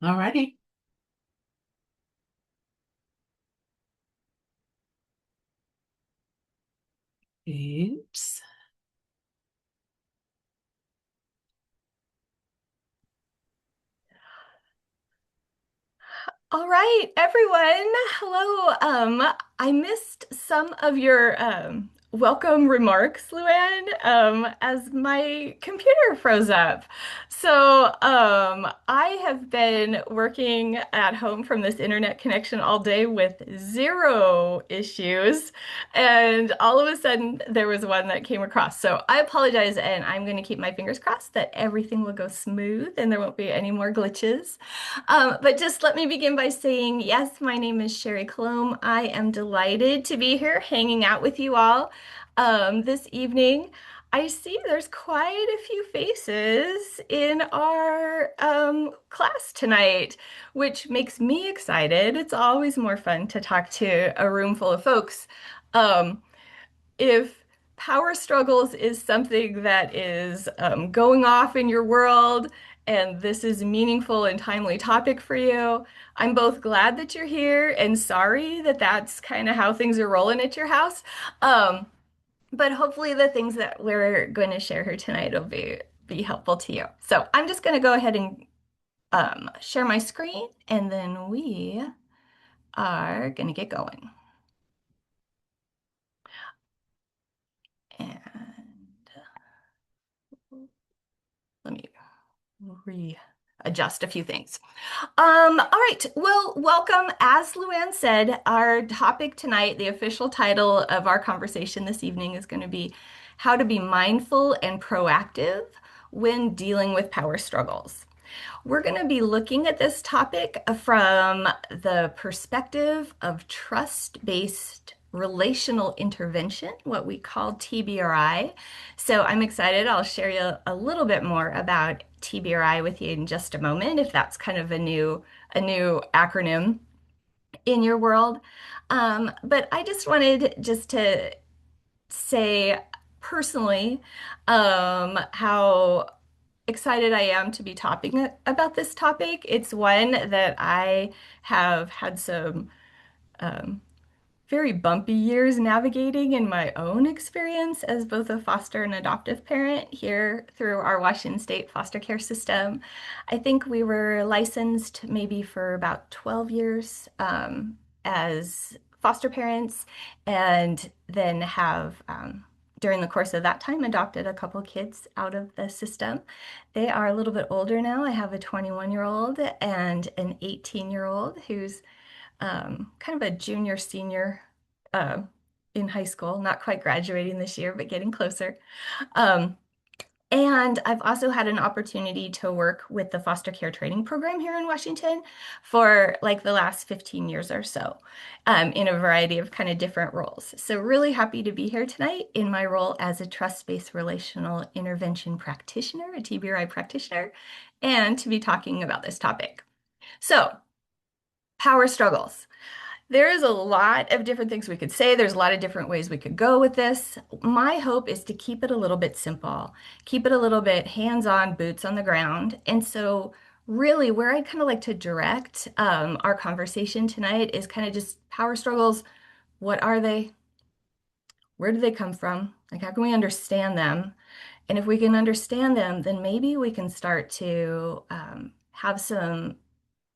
Alrighty. Oops. All right, everyone. Hello. I missed some of your welcome remarks, Luann, as my computer froze up. I have been working at home from this internet connection all day with zero issues, and all of a sudden there was one that came across. So I apologize, and I'm going to keep my fingers crossed that everything will go smooth and there won't be any more glitches. But just let me begin by saying, yes, my name is Sherry Colomb. I am delighted to be here hanging out with you all this evening. I see there's quite a few faces in our class tonight, which makes me excited. It's always more fun to talk to a room full of folks. Um, if power struggles is something that is going off in your world and this is a meaningful and timely topic for you, I'm both glad that you're here and sorry that that's kind of how things are rolling at your house. Um, but hopefully the things that we're going to share here tonight will be helpful to you. So I'm just going to go ahead and share my screen and then we are going to get going. And let me readjust a few things. All right. Well, welcome. As Luann said, our topic tonight, the official title of our conversation this evening is going to be how to be mindful and proactive when dealing with power struggles. We're going to be looking at this topic from the perspective of trust-based relational intervention, what we call TBRI. So I'm excited. I'll share you a little bit more about TBRI with you in just a moment, if that's kind of a new acronym in your world. But I just wanted just to say personally how excited I am to be talking about this topic. It's one that I have had some um, very bumpy years navigating in my own experience as both a foster and adoptive parent here through our Washington State foster care system. I think we were licensed maybe for about 12 years as foster parents, and then have during the course of that time adopted a couple kids out of the system. They are a little bit older now. I have a 21-year-old and an 18-year-old who's kind of a junior senior uh, in high school, not quite graduating this year, but getting closer. Um, and I've also had an opportunity to work with the foster care training program here in Washington for like the last 15 years or so, in a variety of kind of different roles. So, really happy to be here tonight in my role as a trust-based relational intervention practitioner, a TBRI practitioner, and to be talking about this topic. So, power struggles. There is a lot of different things we could say. There's a lot of different ways we could go with this. My hope is to keep it a little bit simple, keep it a little bit hands-on, boots on the ground. And so, really, where I kind of like to direct our conversation tonight is kind of just power struggles. What are they? Where do they come from? Like, how can we understand them? And if we can understand them, then maybe we can start to have some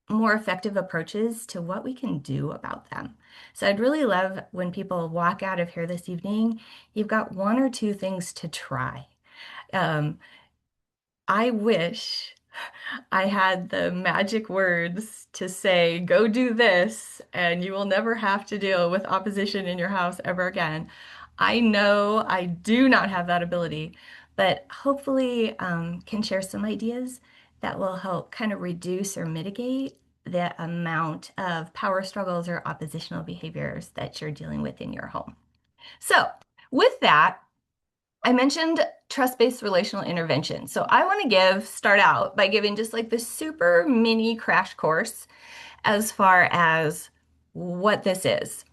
more effective approaches to what we can do about them. So I'd really love when people walk out of here this evening, you've got one or two things to try. Um, I wish I had the magic words to say, go do this, and you will never have to deal with opposition in your house ever again. I know I do not have that ability, but hopefully can share some ideas that will help kind of reduce or mitigate the amount of power struggles or oppositional behaviors that you're dealing with in your home. So, with that, I mentioned trust-based relational intervention. So I want to start out by giving just like the super mini crash course as far as what this is.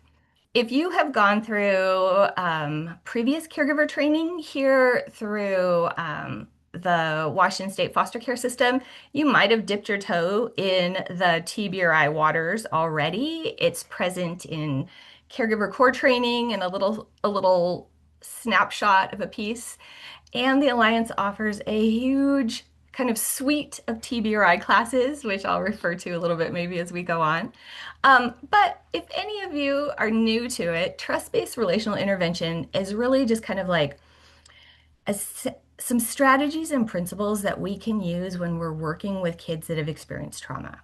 If you have gone through previous caregiver training here through the Washington State foster care system, you might have dipped your toe in the TBRI waters already. It's present in caregiver core training and a little snapshot of a piece. And the Alliance offers a huge kind of suite of TBRI classes, which I'll refer to a little bit maybe as we go on. But if any of you are new to it, trust-based relational intervention is really just kind of like a, some strategies and principles that we can use when we're working with kids that have experienced trauma.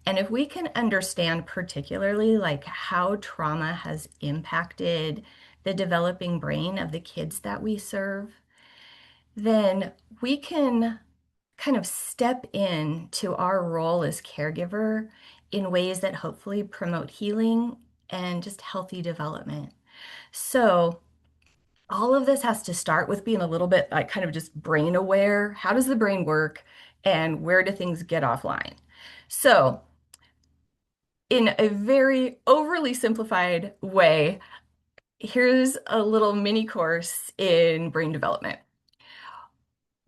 And if we can understand particularly like how trauma has impacted the developing brain of the kids that we serve, then we can kind of step into our role as caregiver in ways that hopefully promote healing and just healthy development. So, all of this has to start with being a little bit like kind of just brain aware. How does the brain work and where do things get offline? So, in a very overly simplified way, here's a little mini course in brain development.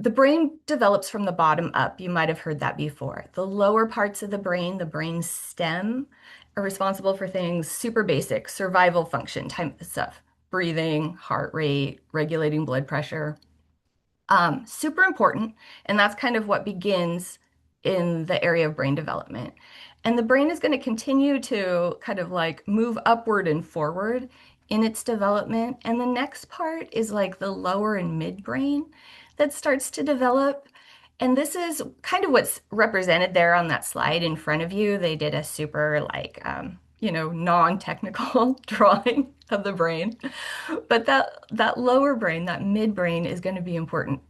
The brain develops from the bottom up. You might have heard that before. The lower parts of the brain stem, are responsible for things super basic, survival function type of stuff, breathing, heart rate, regulating blood pressure. Super important. And that's kind of what begins in the area of brain development. And the brain is going to continue to kind of like move upward and forward in its development. And the next part is like the lower and midbrain that starts to develop. And this is kind of what's represented there on that slide in front of you. They did a super like, non-technical drawing of the brain. But that lower brain, that midbrain is going to be important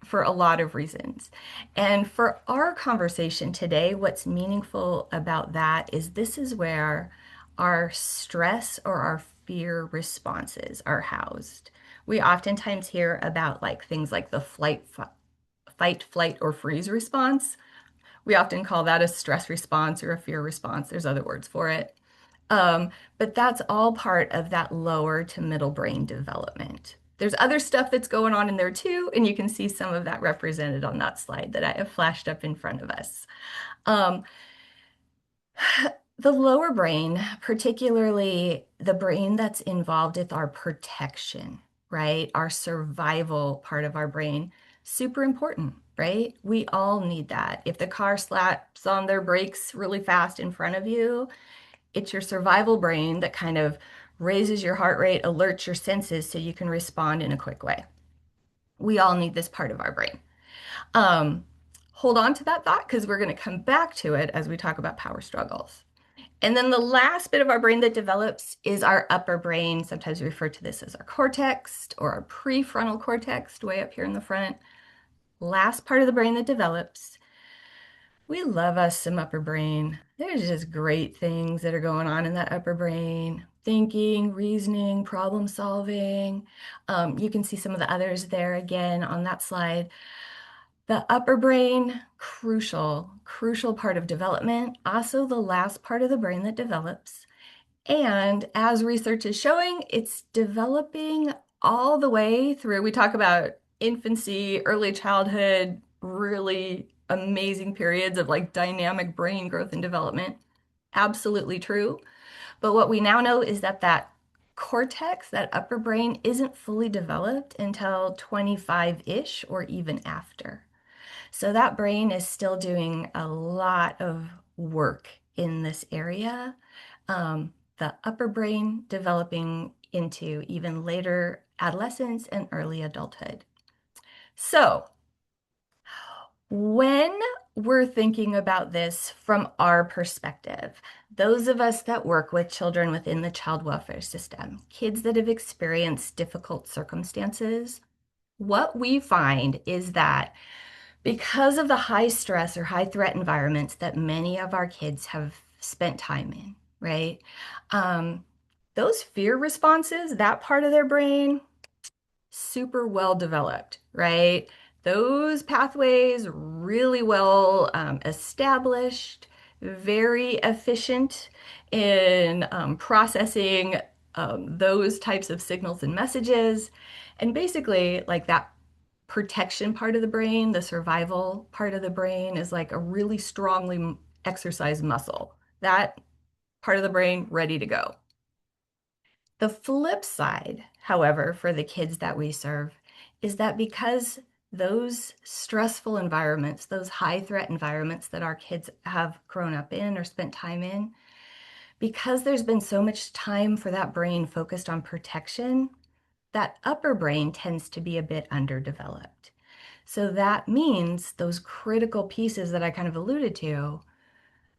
for a lot of reasons. And for our conversation today, what's meaningful about that is this is where our stress or our fear responses are housed. We oftentimes hear about like things like the fight, flight, or freeze response. We often call that a stress response or a fear response. There's other words for it. Um, but that's all part of that lower to middle brain development. There's other stuff that's going on in there too, and you can see some of that represented on that slide that I have flashed up in front of us. Um, the lower brain, particularly the brain that's involved with our protection, right? Our survival part of our brain, super important, right? We all need that. If the car slaps on their brakes really fast in front of you, it's your survival brain that kind of raises your heart rate, alerts your senses so you can respond in a quick way. We all need this part of our brain. Um, Hold on to that thought because we're going to come back to it as we talk about power struggles. And then the last bit of our brain that develops is our upper brain. Sometimes we refer to this as our cortex or our prefrontal cortex, way up here in the front. Last part of the brain that develops. We love us some upper brain. There's just great things that are going on in that upper brain. Thinking, reasoning, problem solving. You can see some of the others there again on that slide. The upper brain, crucial part of development. Also the last part of the brain that develops. And as research is showing, it's developing all the way through. We talk about infancy, early childhood, really amazing periods of like dynamic brain growth and development. Absolutely true. But what we now know is that that cortex, that upper brain, isn't fully developed until 25-ish or even after. So that brain is still doing a lot of work in this area. The upper brain developing into even later adolescence and early adulthood. So, when we're thinking about this from our perspective, those of us that work with children within the child welfare system, kids that have experienced difficult circumstances, what we find is that because of the high stress or high threat environments that many of our kids have spent time in, right? Um, those fear responses, that part of their brain, super well developed, right? Those pathways really well established, very efficient in processing those types of signals and messages. And basically, like that protection part of the brain, the survival part of the brain, is like a really strongly exercised muscle. That part of the brain ready to go. The flip side, however, for the kids that we serve, is that because those stressful environments, those high threat environments that our kids have grown up in or spent time in, because there's been so much time for that brain focused on protection, that upper brain tends to be a bit underdeveloped. So that means those critical pieces that I kind of alluded to,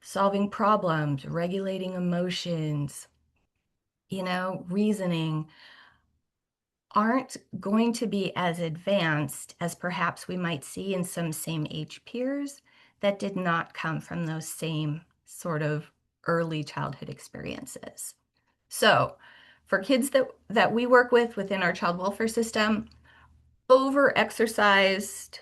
solving problems, regulating emotions, reasoning, aren't going to be as advanced as perhaps we might see in some same age peers that did not come from those same sort of early childhood experiences. So, for kids that we work with within our child welfare system, over-exercised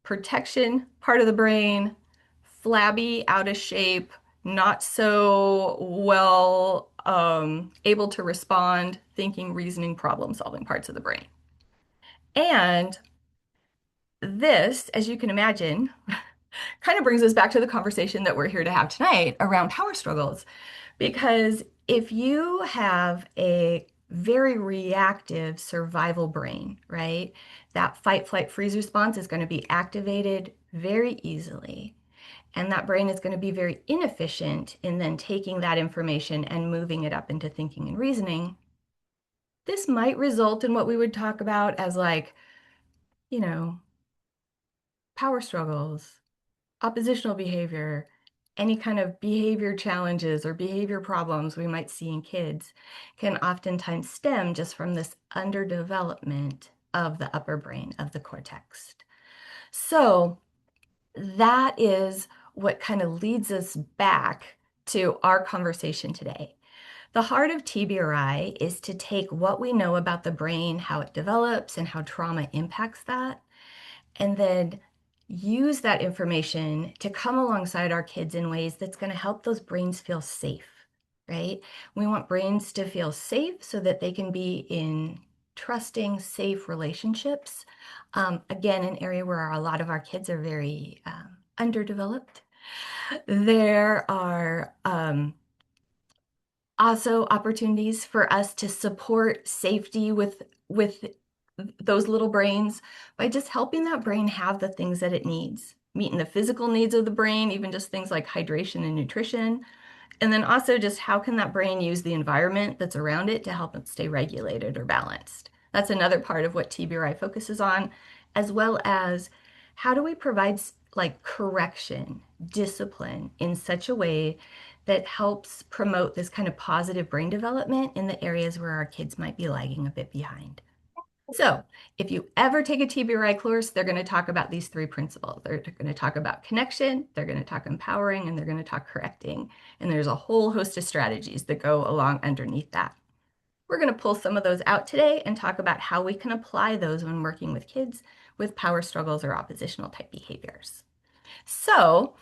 protection part of the brain, flabby, out of shape, not so well able to respond, thinking, reasoning, problem solving parts of the brain. And this, as you can imagine, kind of brings us back to the conversation that we're here to have tonight around power struggles. Because if you have a very reactive survival brain, right, that fight, flight, freeze response is going to be activated very easily. And that brain is going to be very inefficient in then taking that information and moving it up into thinking and reasoning. This might result in what we would talk about as like, you know, power struggles, oppositional behavior, any kind of behavior challenges or behavior problems we might see in kids can oftentimes stem just from this underdevelopment of the upper brain, of the cortex. So that is what kind of leads us back to our conversation today. The heart of TBRI is to take what we know about the brain, how it develops, and how trauma impacts that, and then use that information to come alongside our kids in ways that's going to help those brains feel safe, right? We want brains to feel safe so that they can be in trusting, safe relationships. Again, an area where a lot of our kids are very underdeveloped. There are also opportunities for us to support safety with those little brains by just helping that brain have the things that it needs, meeting the physical needs of the brain, even just things like hydration and nutrition. And then also just how can that brain use the environment that's around it to help it stay regulated or balanced. That's another part of what TBRI focuses on, as well as how do we provide like correction, discipline in such a way that helps promote this kind of positive brain development in the areas where our kids might be lagging a bit behind. So, if you ever take a TBRI course, they're going to talk about these three principles. They're going to talk about connection, they're going to talk empowering, and they're going to talk correcting. And there's a whole host of strategies that go along underneath that. We're going to pull some of those out today and talk about how we can apply those when working with kids with power struggles or oppositional type behaviors. So,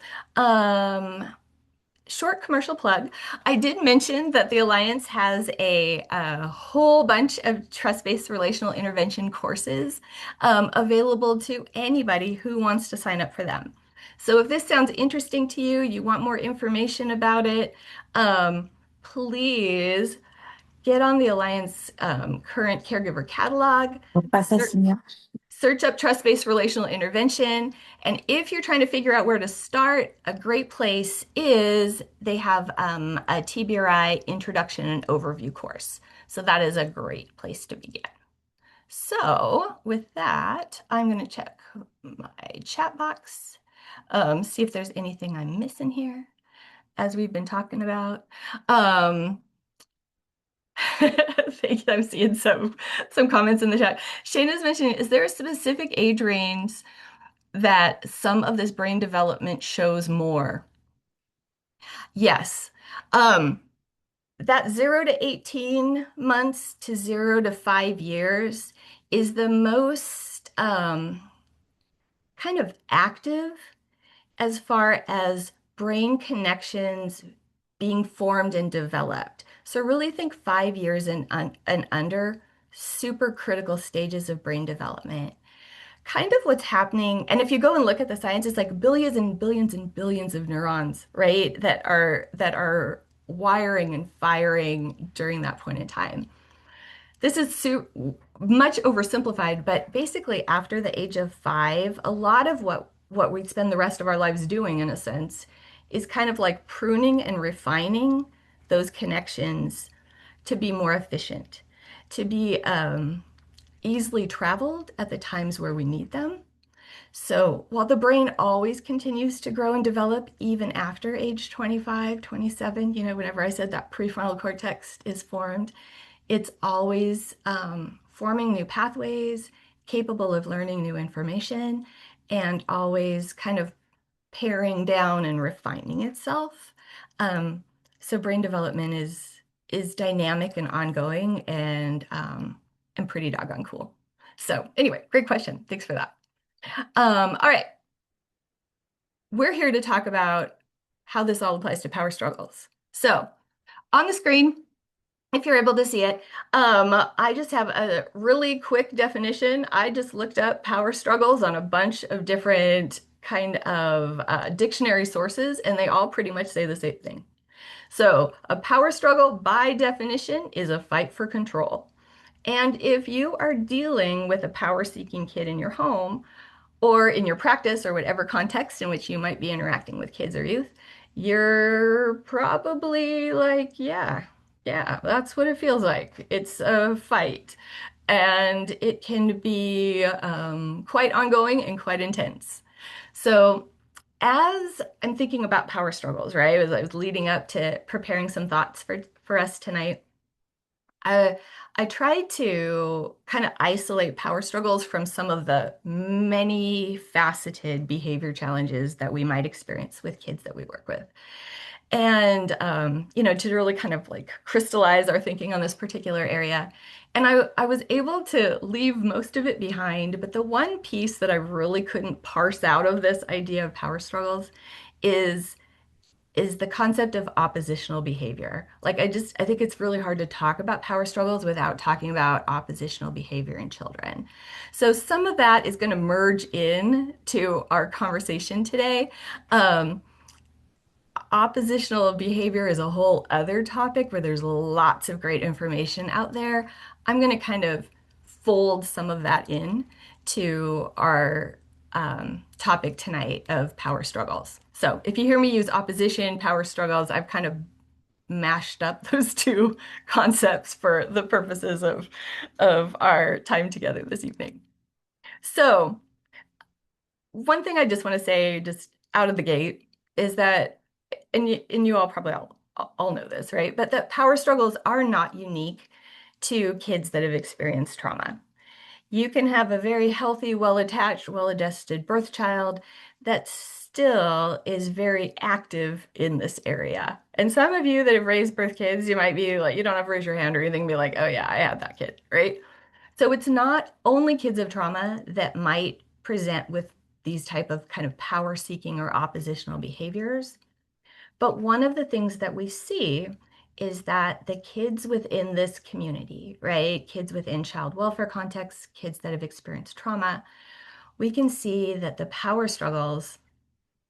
short commercial plug. I did mention that the Alliance has a whole bunch of trust-based relational intervention courses available to anybody who wants to sign up for them. So if this sounds interesting to you, you want more information about it, please get on the Alliance current caregiver catalog. Pasa, señor. Search up trust-based relational intervention. And if you're trying to figure out where to start, a great place is they have a TBRI introduction and overview course. So that is a great place to begin. So with that, I'm going to check my chat box, see if there's anything I'm missing here as we've been talking about. Thank you. I'm seeing some comments in the chat. Shayna's mentioning, is there a specific age range that some of this brain development shows more? Yes. That 0 to 18 months to 0 to 5 years is the most kind of active as far as brain connections being formed and developed. So really think 5 years and under, super critical stages of brain development. kind of what's happening. And if you go and look at the science, it's like billions and billions and billions of neurons, right? That are wiring and firing during that point in time. This is much oversimplified, but basically after the age of 5, a lot of what we spend the rest of our lives doing, in a sense, is kind of like pruning and refining those connections to be more efficient, to be easily traveled at the times where we need them. So while the brain always continues to grow and develop even after age 25, 27, whenever I said that prefrontal cortex is formed, it's always forming new pathways, capable of learning new information, and always kind of paring down and refining itself. Um, so brain development is dynamic and ongoing and pretty doggone cool. So anyway, great question. Thanks for that. All right, we're here to talk about how this all applies to power struggles. So on the screen, if you're able to see it, I just have a really quick definition. I just looked up power struggles on a bunch of different kind of dictionary sources, and they all pretty much say the same thing. So, a power struggle, by definition, is a fight for control. And if you are dealing with a power-seeking kid in your home, or in your practice or whatever context in which you might be interacting with kids or youth, you're probably like, yeah, yeah, that's what it feels like. It's a fight. And it can be quite ongoing and quite intense. So, as I'm thinking about power struggles, right, as I was leading up to preparing some thoughts for us tonight, I I tried to kind of isolate power struggles from some of the many faceted behavior challenges that we might experience with kids that we work with. And to really kind of like crystallize our thinking on this particular area. And I was able to leave most of it behind, but the one piece that I really couldn't parse out of this idea of power struggles is is the concept of oppositional behavior. Like I think it's really hard to talk about power struggles without talking about oppositional behavior in children. So some of that is going to merge in to our conversation today. Um, Oppositional behavior is a whole other topic where there's lots of great information out there. I'm going to kind of fold some of that in to our topic tonight of power struggles. So if you hear me use opposition, power struggles, I've kind of mashed up those two concepts for the purposes of our time together this evening. So one thing I just want to say, just out of the gate, is that, and you all probably all know this, right? But that power struggles are not unique to kids that have experienced trauma. You can have a very healthy, well-attached, well-adjusted birth child that still is very active in this area. And some of you that have raised birth kids, you might be like, you don't have to raise your hand or anything, be like, oh yeah, I had that kid, right? So it's not only kids of trauma that might present with these type of kind of power seeking or oppositional behaviors. But one of the things that we see is that the kids within this community, right? Kids within child welfare contexts, kids that have experienced trauma, we can see that the power struggles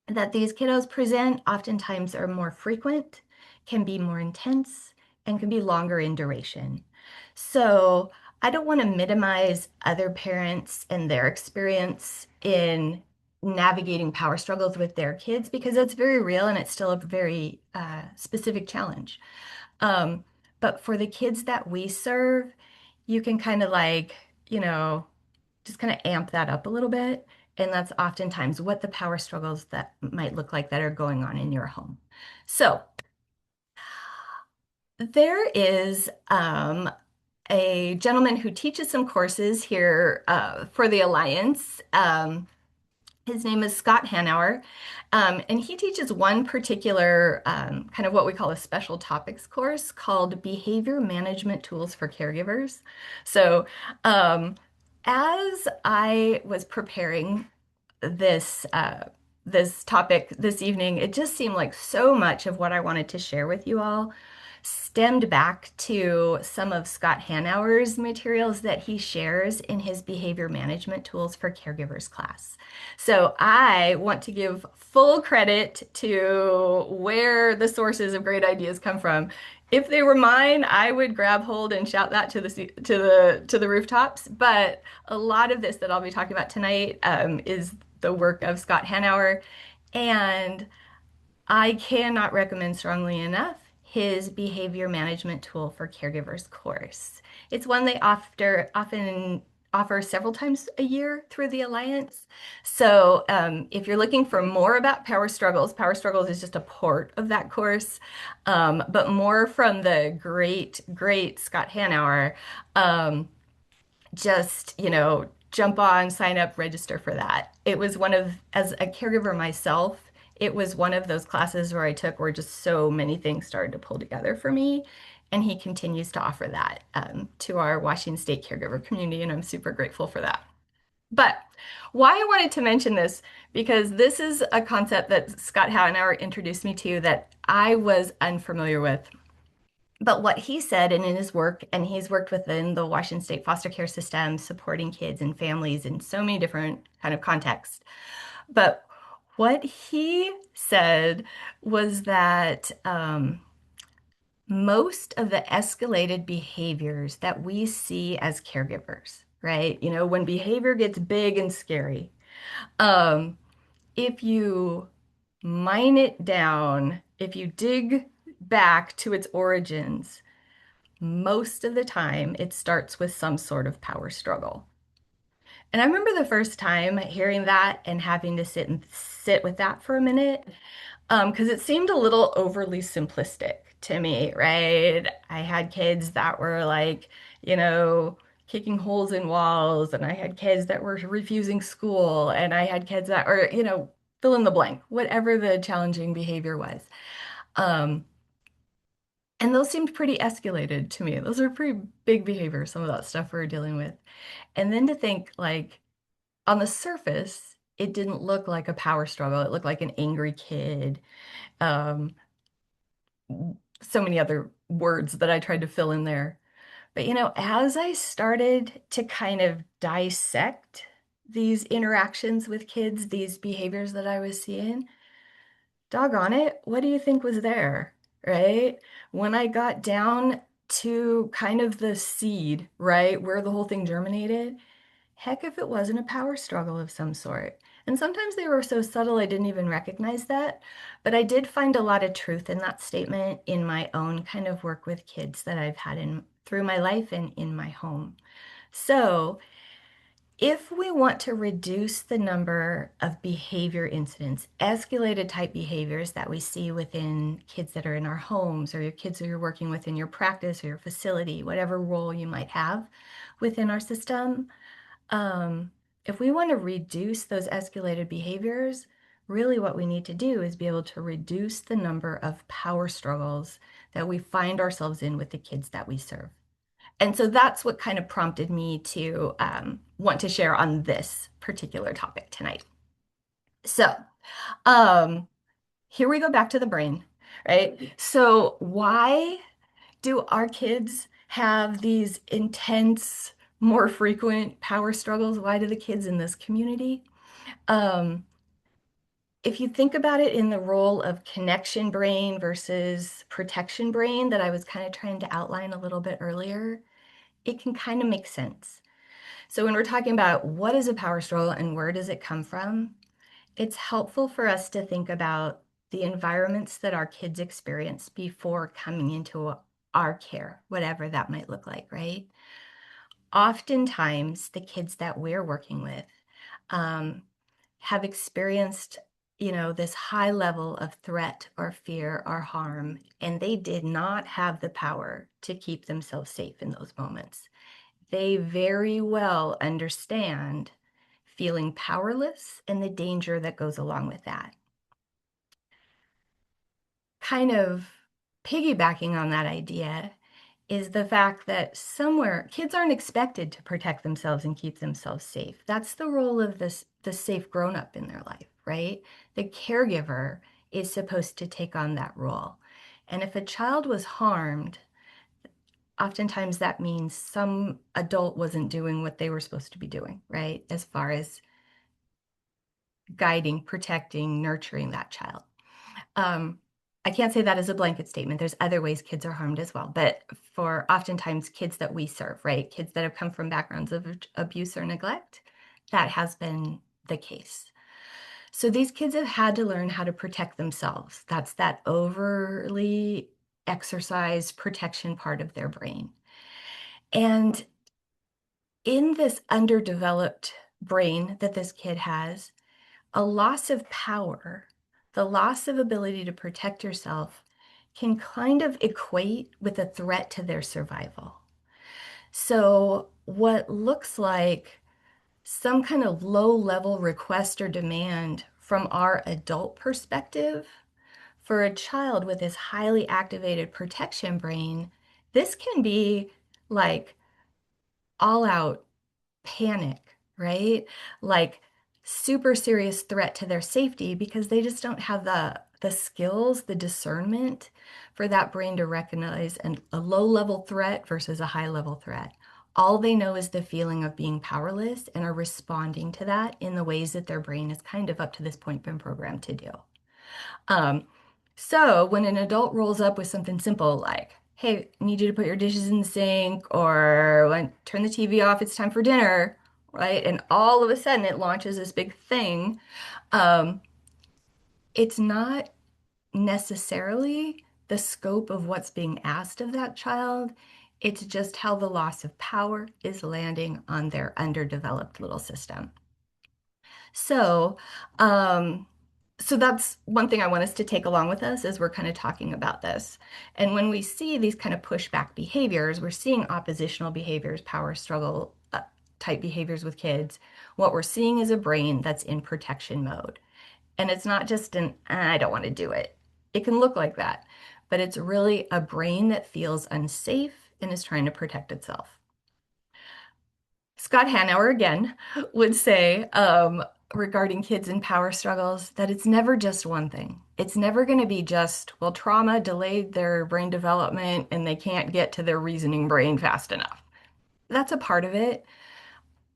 that these kiddos present oftentimes are more frequent, can be more intense, and can be longer in duration. So I don't want to minimize other parents and their experience in navigating power struggles with their kids because that's very real and it's still a very specific challenge. Um, but for the kids that we serve, you can kind of like, you know, just kind of amp that up a little bit. And that's oftentimes what the power struggles that might look like that are going on in your home. So there is a gentleman who teaches some courses here for the Alliance. His name is Scott Hanauer, and he teaches one particular kind of what we call a special topics course called Behavior Management Tools for Caregivers. So, as I was preparing this topic this evening, it just seemed like so much of what I wanted to share with you all stemmed back to some of Scott Hanauer's materials that he shares in his behavior management tools for caregivers class. So I want to give full credit to where the sources of great ideas come from. If they were mine, I would grab hold and shout that to the rooftops. But a lot of this that I'll be talking about tonight is the work of Scott Hanauer, and I cannot recommend strongly enough his behavior management tool for caregivers course. It's one they often offer several times a year through the Alliance. So if you're looking for more about Power Struggles is just a part of that course, but more from the great, great Scott Hanauer. Just, jump on, sign up, register for that. It was one of, as a caregiver myself, it was one of those classes where I took where just so many things started to pull together for me. And he continues to offer that to our Washington State caregiver community, and I'm super grateful for that. But why I wanted to mention this, because this is a concept that Scott Hauenauer introduced me to that I was unfamiliar with. But what he said, and in his work, and he's worked within the Washington State foster care system, supporting kids and families in so many different kind of contexts. But what he said was that most of the escalated behaviors that we see as caregivers, right? When behavior gets big and scary, um, if you mine it down, if you dig back to its origins, most of the time it starts with some sort of power struggle. And I remember the first time hearing that and having to sit with that for a minute, because it seemed a little overly simplistic to me, right? I had kids that were like, kicking holes in walls, and I had kids that were refusing school, and I had kids that were, fill in the blank, whatever the challenging behavior was. Um, and those seemed pretty escalated to me. Those are pretty big behaviors, some of that stuff we are dealing with. And then to think, like, on the surface, it didn't look like a power struggle. It looked like an angry kid. Um, so many other words that I tried to fill in there. But, as I started to kind of dissect these interactions with kids, these behaviors that I was seeing, doggone it, what do you think was there, right? When I got down to kind of the seed, right, where the whole thing germinated, heck if it wasn't a power struggle of some sort. And sometimes they were so subtle I didn't even recognize that. But I did find a lot of truth in that statement in my own kind of work with kids that I've had in through my life and in my home. So if we want to reduce the number of behavior incidents, escalated type behaviors that we see within kids that are in our homes, or your kids that you're working with in your practice or your facility, whatever role you might have within our system, if we want to reduce those escalated behaviors, really what we need to do is be able to reduce the number of power struggles that we find ourselves in with the kids that we serve. And so that's what kind of prompted me to want to share on this particular topic tonight. So um, here we go back to the brain, right? So why do our kids have these intense, more frequent power struggles? Why do the kids in this community? Um, if you think about it in the role of connection brain versus protection brain that I was kind of trying to outline a little bit earlier, it can kind of make sense. So when we're talking about what is a power struggle and where does it come from, it's helpful for us to think about the environments that our kids experience before coming into our care, whatever that might look like, right? Oftentimes, the kids that we're working with um, have experienced, this high level of threat or fear or harm, and they did not have the power to keep themselves safe in those moments. They very well understand feeling powerless and the danger that goes along with that. Kind of piggybacking on that idea is the fact that somewhere kids aren't expected to protect themselves and keep themselves safe. That's the role of the safe grown-up in their life, right? The caregiver is supposed to take on that role. And if a child was harmed, oftentimes that means some adult wasn't doing what they were supposed to be doing, right? As far as guiding, protecting, nurturing that child. Um, I can't say that as a blanket statement. There's other ways kids are harmed as well, but for oftentimes kids that we serve, right? Kids that have come from backgrounds of abuse or neglect, that has been the case. So these kids have had to learn how to protect themselves. That's that overly exercised protection part of their brain. And in this underdeveloped brain that this kid has, a loss of power, the loss of ability to protect yourself, can kind of equate with a threat to their survival. So, what looks like some kind of low level request or demand from our adult perspective for a child with this highly activated protection brain, this can be like all out panic, right? Like super serious threat to their safety because they just don't have the skills, the discernment for that brain to recognize a low level threat versus a high level threat. All they know is the feeling of being powerless and are responding to that in the ways that their brain is kind of up to this point been programmed to do. Um, so when an adult rolls up with something simple like, hey, I need you to put your dishes in the sink, or turn the TV off, it's time for dinner, right? And all of a sudden it launches this big thing. Um, it's not necessarily the scope of what's being asked of that child. It's just how the loss of power is landing on their underdeveloped little system. So, um, so that's one thing I want us to take along with us as we're kind of talking about this. And when we see these kind of pushback behaviors, we're seeing oppositional behaviors, power struggle type behaviors with kids. What we're seeing is a brain that's in protection mode. And it's not just an, I don't want to do it. It can look like that, but it's really a brain that feels unsafe and is trying to protect itself. Scott Hanauer again would say regarding kids in power struggles that it's never just one thing. It's never going to be just, well, trauma delayed their brain development and they can't get to their reasoning brain fast enough. That's a part of it.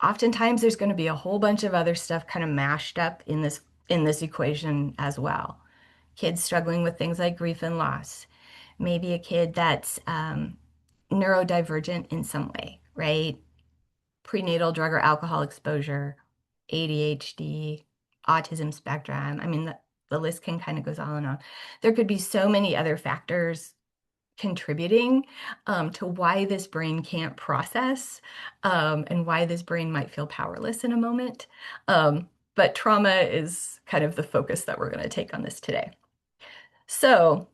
Oftentimes there's going to be a whole bunch of other stuff kind of mashed up in this equation as well. Kids struggling with things like grief and loss. Maybe a kid that's neurodivergent in some way, right? Prenatal drug or alcohol exposure, ADHD, autism spectrum. I mean, the list can kind of goes on and on. There could be so many other factors contributing to why this brain can't process and why this brain might feel powerless in a moment. But trauma is kind of the focus that we're going to take on this today. So,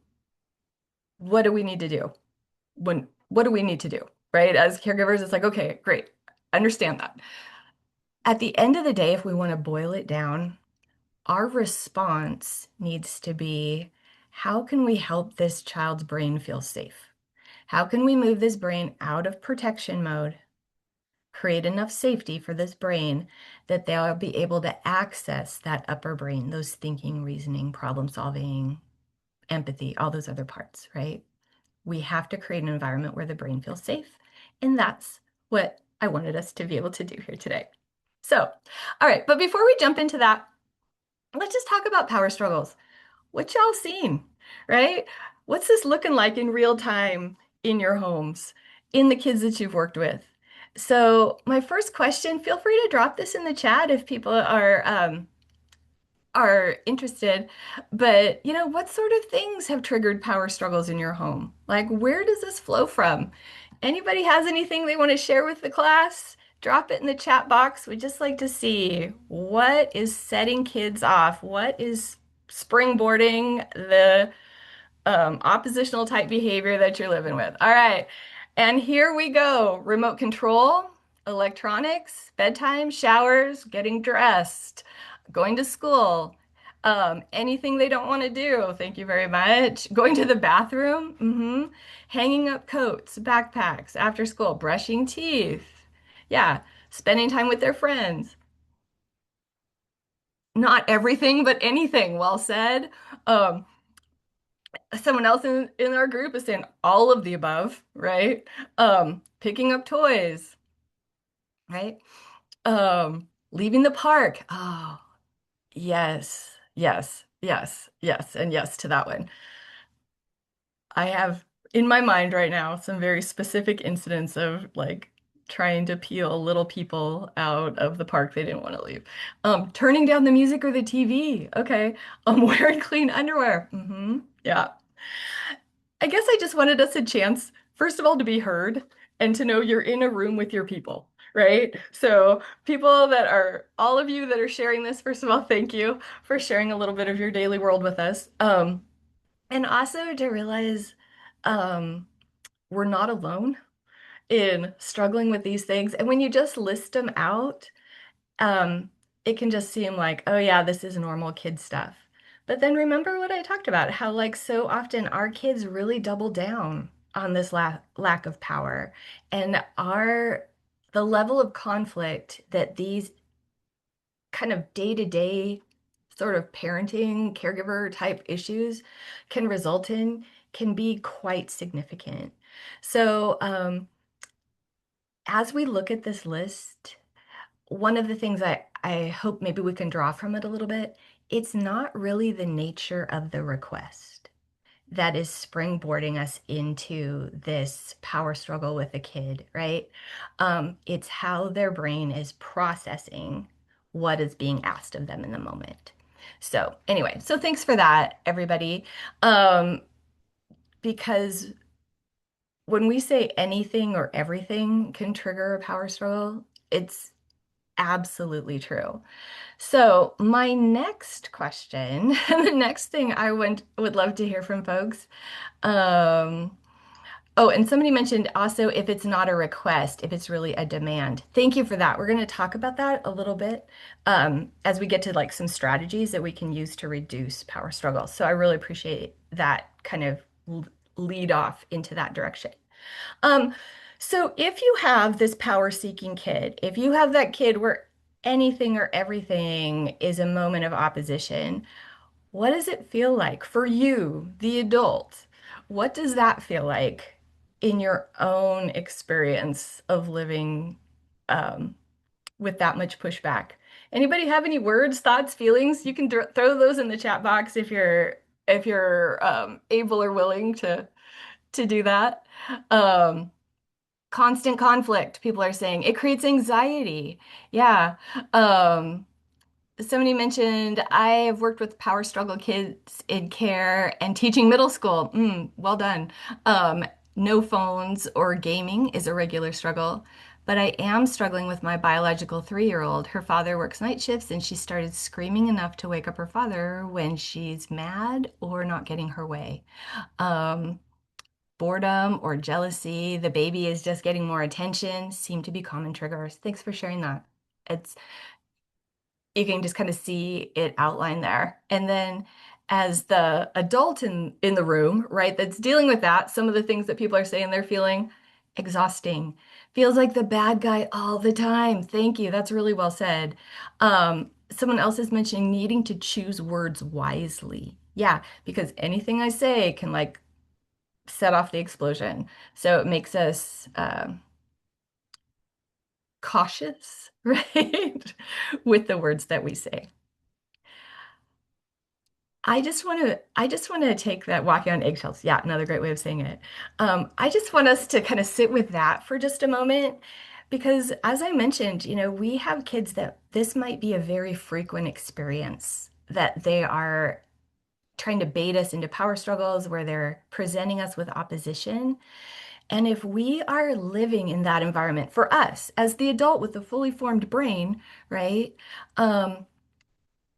what do we need to do? What do we need to do, right? As caregivers, it's like, okay, great, understand that. At the end of the day, if we want to boil it down, our response needs to be, how can we help this child's brain feel safe? How can we move this brain out of protection mode, create enough safety for this brain that they'll be able to access that upper brain, those thinking, reasoning, problem solving, empathy, all those other parts, right? We have to create an environment where the brain feels safe. And that's what I wanted us to be able to do here today. So, all right, but before we jump into that, let's just talk about power struggles. What y'all seen, right? What's this looking like in real time in your homes, in the kids that you've worked with? So, my first question, feel free to drop this in the chat if people are interested. But, what sort of things have triggered power struggles in your home? Like, where does this flow from? Anybody has anything they want to share with the class? Drop it in the chat box. We'd just like to see what is setting kids off. What is springboarding the oppositional type behavior that you're living with. All right. And here we go. Remote control, electronics, bedtime, showers, getting dressed, going to school, anything they don't want to do. Thank you very much. Going to the bathroom, hanging up coats, backpacks after school, brushing teeth. Yeah, spending time with their friends. Not everything, but anything. Well said. Um, Someone else in our group is saying all of the above, right? Picking up toys, right? Leaving the park. Oh, yes, yes, yes, yes, and yes to that one. I have in my mind right now some very specific incidents of like trying to peel little people out of the park they didn't want to leave. Turning down the music or the TV. Okay. Wearing clean underwear. Yeah. I guess I just wanted us a chance, first of all, to be heard and to know you're in a room with your people, right? So, people that are, all of you that are sharing this, first of all, thank you for sharing a little bit of your daily world with us. And also to realize um, we're not alone in struggling with these things. And when you just list them out, um, it can just seem like, oh yeah, this is normal kid stuff. But then remember what I talked about, how like so often our kids really double down on this lack of power and the level of conflict that these kind of day-to-day sort of parenting, caregiver type issues can result in can be quite significant. So, as we look at this list, one of the things I hope maybe we can draw from it a little bit, it's not really the nature of the request that is springboarding us into this power struggle with a kid, right? It's how their brain is processing what is being asked of them in the moment. So, anyway, so thanks for that, everybody. Um, because when we say anything or everything can trigger a power struggle, it's absolutely true. So, my next question, the next thing would love to hear from folks. Um, oh, and somebody mentioned also if it's not a request, if it's really a demand. Thank you for that. We're going to talk about that a little bit as we get to like some strategies that we can use to reduce power struggles. So I really appreciate that kind of lead off into that direction. Um, so if you have this power-seeking kid, if you have that kid where anything or everything is a moment of opposition, what does it feel like for you, the adult? What does that feel like in your own experience of living with that much pushback? Anybody have any words, thoughts, feelings? You can throw those in the chat box if you're able or willing to do that. Um, Constant conflict, people are saying it creates anxiety. Yeah. Um, Somebody mentioned I have worked with power struggle kids in care and teaching middle school. Well done. Um, no phones or gaming is a regular struggle, but I am struggling with my biological 3-year-old. Her father works night shifts and she started screaming enough to wake up her father when she's mad or not getting her way. Um, Boredom or jealousy, the baby is just getting more attention, seem to be common triggers. Thanks for sharing that. It's You can just kind of see it outlined there. And then as the adult in the room, right, that's dealing with that, some of the things that people are saying they're feeling exhausting. Feels like the bad guy all the time. Thank you. That's really well said. Someone else is mentioning needing to choose words wisely. Yeah, because anything I say can like set off the explosion. So it makes us cautious, right? With the words that we say. I just want to take that walking on eggshells. Yeah, another great way of saying it. I just want us to kind of sit with that for just a moment because as I mentioned, we have kids that this might be a very frequent experience that they are trying to bait us into power struggles where they're presenting us with opposition. And if we are living in that environment for us as the adult with the fully formed brain, right? Um,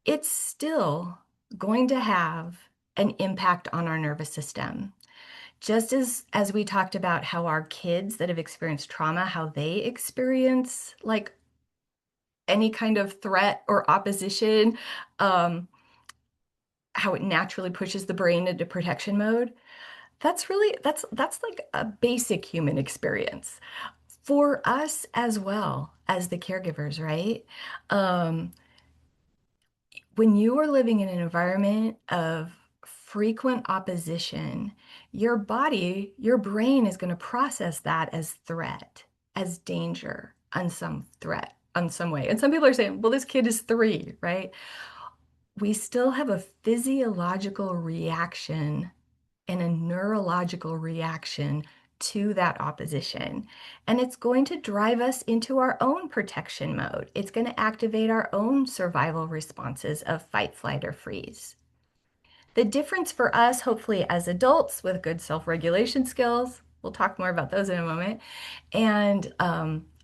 it's still going to have an impact on our nervous system. Just as we talked about how our kids that have experienced trauma, how they experience like any kind of threat or opposition, um, how it naturally pushes the brain into protection mode. That's like a basic human experience for us as well as the caregivers, right? Um, when you are living in an environment of frequent opposition, your body, your brain is going to process that as threat, as danger, on some threat, on some way. And some people are saying, well, this kid is 3, right? We still have a physiological reaction and a neurological reaction to that opposition. And it's going to drive us into our own protection mode. It's going to activate our own survival responses of fight, flight, or freeze. The difference for us, hopefully, as adults with good self-regulation skills, we'll talk more about those in a moment, and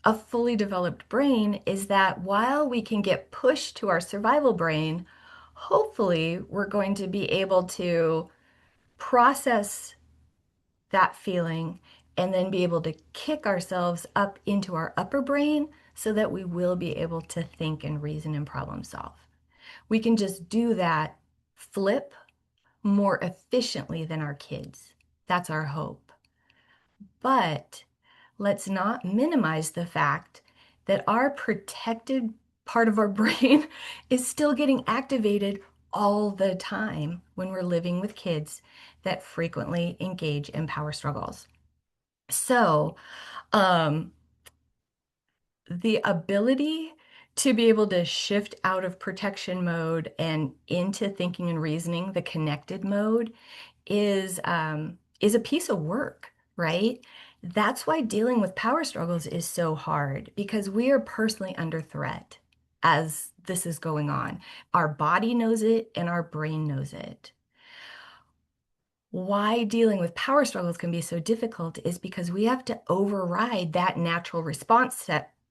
a fully developed brain is that while we can get pushed to our survival brain, hopefully, we're going to be able to process that feeling and then be able to kick ourselves up into our upper brain so that we will be able to think and reason and problem solve. We can just do that flip more efficiently than our kids. That's our hope. But let's not minimize the fact that our protected part of our brain is still getting activated all the time when we're living with kids that frequently engage in power struggles. So, um, the ability to be able to shift out of protection mode and into thinking and reasoning, the connected mode, is a piece of work, right? That's why dealing with power struggles is so hard because we are personally under threat as this is going on. Our body knows it and our brain knows it. Why dealing with power struggles can be so difficult is because we have to override that natural response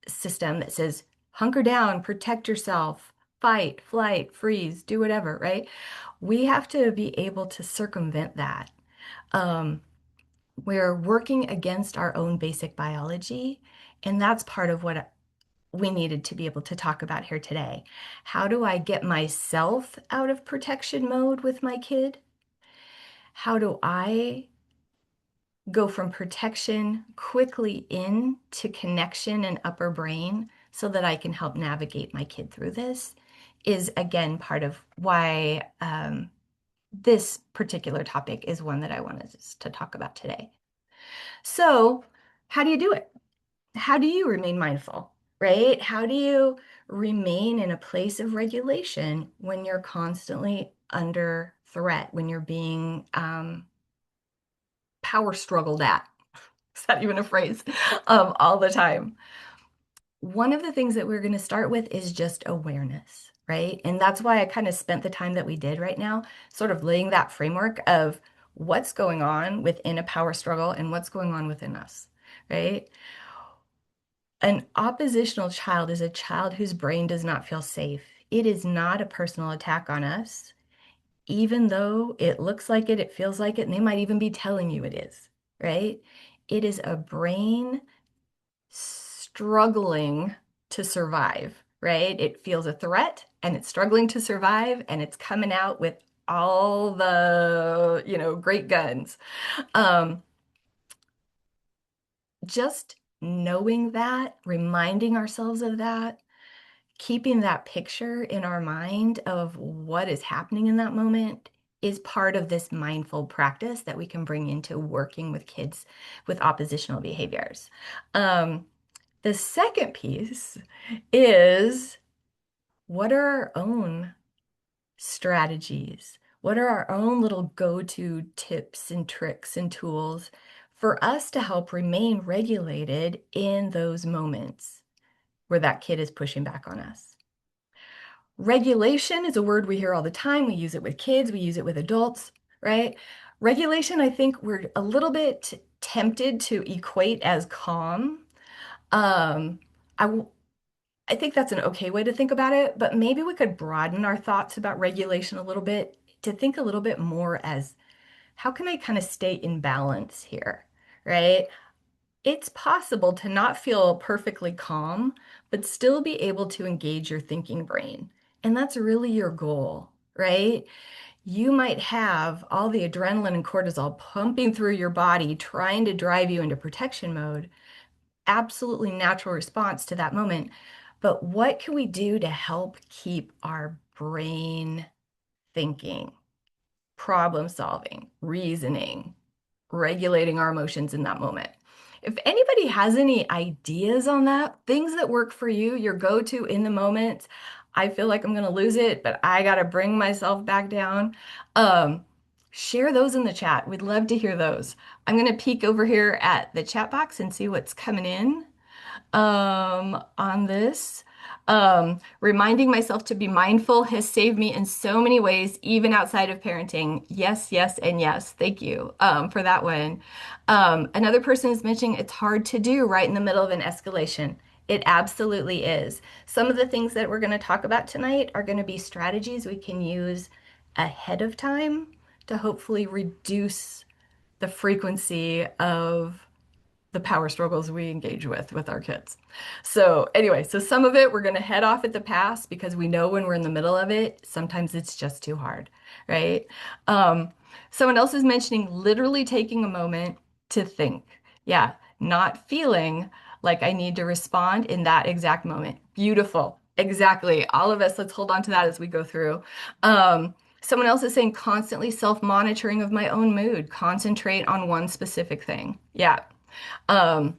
system that says, hunker down, protect yourself, fight, flight, freeze, do whatever, right? We have to be able to circumvent that. Um, we're working against our own basic biology, and that's part of what we needed to be able to talk about here today. How do I get myself out of protection mode with my kid? How do I go from protection quickly into connection and upper brain so that I can help navigate my kid through this? Is again part of why this particular topic is one that I wanted us to talk about today. So, how do you do it? How do you remain mindful, right? How do you remain in a place of regulation when you're constantly under threat, when you're being power struggled at? Is that even a phrase? All the time. One of the things that we're going to start with is just awareness, right? And that's why I kind of spent the time that we did right now, sort of laying that framework of what's going on within a power struggle and what's going on within us, right? An oppositional child is a child whose brain does not feel safe. It is not a personal attack on us, even though it looks like it feels like it, and they might even be telling you it is, right? It is a brain struggling to survive, right? It feels a threat and it's struggling to survive and it's coming out with all the, great guns. Um, just knowing that, reminding ourselves of that, keeping that picture in our mind of what is happening in that moment is part of this mindful practice that we can bring into working with kids with oppositional behaviors. The second piece is what are our own strategies? What are our own little go-to tips and tricks and tools for us to help remain regulated in those moments where that kid is pushing back on us? Regulation is a word we hear all the time. We use it with kids, we use it with adults, right? Regulation, I think we're a little bit tempted to equate as calm. Um, I, I think that's an okay way to think about it, but maybe we could broaden our thoughts about regulation a little bit to think a little bit more as how can I kind of stay in balance here, right? It's possible to not feel perfectly calm, but still be able to engage your thinking brain. And that's really your goal, right? You might have all the adrenaline and cortisol pumping through your body, trying to drive you into protection mode. Absolutely natural response to that moment. But what can we do to help keep our brain thinking, problem solving, reasoning, regulating our emotions in that moment. If anybody has any ideas on that, things that work for you, your go-to in the moment, I feel like I'm going to lose it, but I got to bring myself back down. Um, Share those in the chat. We'd love to hear those. I'm going to peek over here at the chat box and see what's coming in on this. Reminding myself to be mindful has saved me in so many ways, even outside of parenting. Yes, yes, and yes. Thank you for that one. Another person is mentioning it's hard to do right in the middle of an escalation. It absolutely is. Some of the things that we're going to talk about tonight are going to be strategies we can use ahead of time to hopefully reduce the frequency of the power struggles we engage with our kids. So anyway, so some of it we're going to head off at the pass because we know when we're in the middle of it, sometimes it's just too hard, right? Um, Someone else is mentioning literally taking a moment to think. Yeah, not feeling like I need to respond in that exact moment. Beautiful. Exactly. All of us, let's hold on to that as we go through. Someone else is saying constantly self-monitoring of my own mood, concentrate on one specific thing. Yeah, um,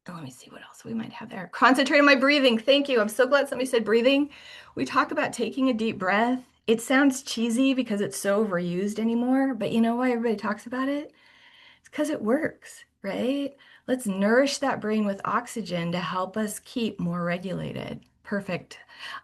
let me see what else we might have there. Concentrate on my breathing. Thank you. I'm so glad somebody said breathing. We talk about taking a deep breath. It sounds cheesy because it's so overused anymore, but you know why everybody talks about it? It's because it works, right? Let's nourish that brain with oxygen to help us keep more regulated. Perfect.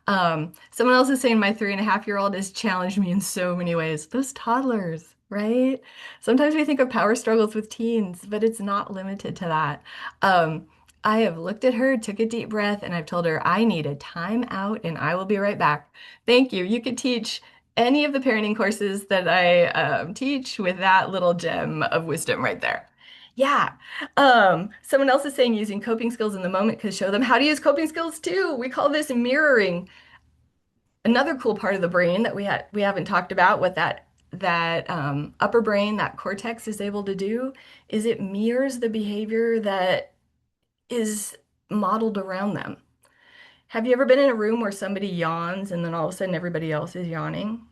Someone else is saying my 3.5-year-old has challenged me in so many ways. Those toddlers, right? Sometimes we think of power struggles with teens, but it's not limited to that. Um, I have looked at her, took a deep breath, and I've told her I need a time out and I will be right back. Thank you. You could teach any of the parenting courses that I teach with that little gem of wisdom right there. Yeah. Someone else is saying using coping skills in the moment could show them how to use coping skills too. We call this mirroring. Another cool part of the brain that we haven't talked about what that upper brain, that cortex is able to do is it mirrors the behavior that is modeled around them. Have you ever been in a room where somebody yawns and then all of a sudden everybody else is yawning?